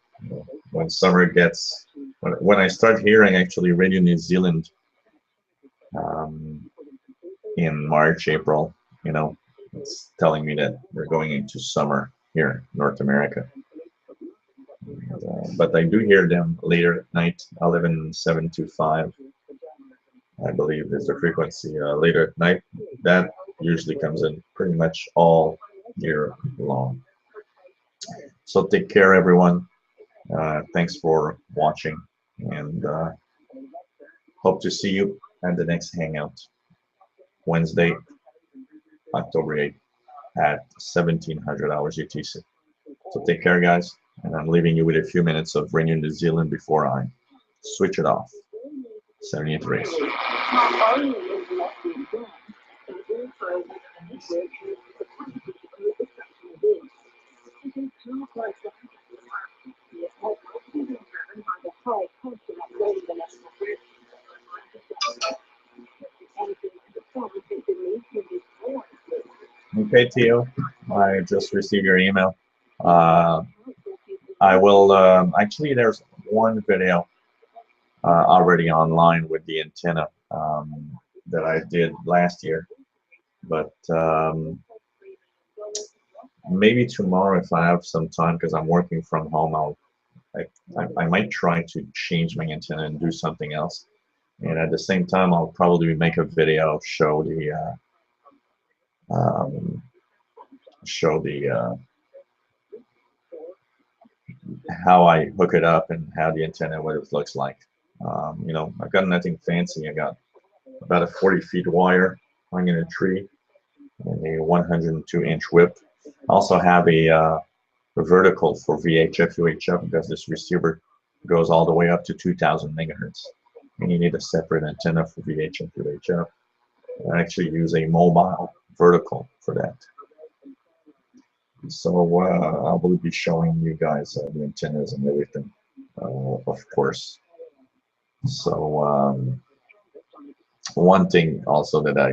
When summer gets, when I start hearing actually Radio New Zealand in March, April, it's telling me that we're going into summer here in North America. But I do hear them later at night, 11725. I believe is the frequency later at night. That usually comes in pretty much all year long. So take care, everyone. Thanks for watching, and hope to see you at the next hangout, Wednesday, October 8th at 1700 hours UTC. So take care, guys, and I'm leaving you with a few minutes of Radio New Zealand before I switch it off. 73. Okay, Theo, I just received your email. I will, actually, there's one video already online with the antenna that I did last year, but maybe tomorrow if I have some time, because I'm working from home, I might try to change my antenna and do something else. And at the same time, I'll probably make a video show the how I hook it up and how the antenna, what it looks like. You know, I've got nothing fancy. I got about a 40-foot wire hung in a tree and a 102-inch whip. I also have a vertical for VHF, UHF, because this receiver goes all the way up to 2,000 megahertz. And you need a separate antenna for VHF, UHF. I actually use a mobile vertical for that. So I will be showing you guys the antennas and everything, of course. So one thing also that I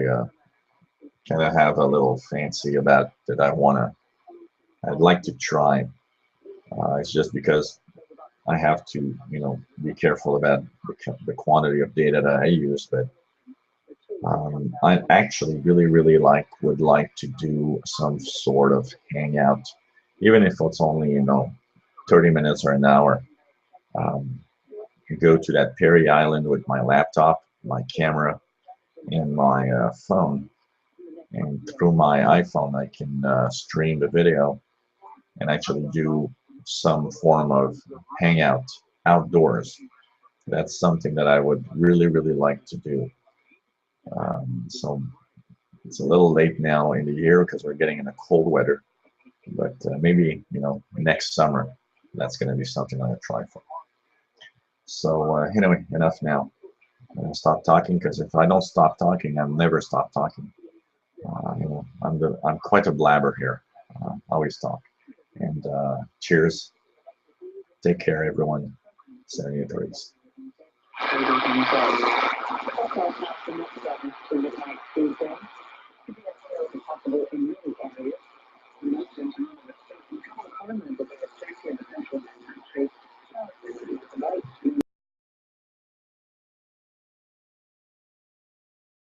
kind of have a little fancy about that I'd like to try. It's just because I have to, you know, be careful about the quantity of data that I use, but I actually really would like to do some sort of hangout, even if it's only, you know, 30 minutes or an hour. Go to that Perry Island with my laptop, my camera, and my phone, and through my iPhone I can stream the video and actually do some form of hangout outdoors. That's something that I would really like to do. So it's a little late now in the year because we're getting into cold weather, but maybe, you know, next summer that's going to be something I'm going to try for. So anyway, enough now. I'm going to stop talking, because if I don't stop talking, I'll never stop talking. You know, I'm quite a blabber here. Always talk. And cheers. Take care, everyone. Salutations.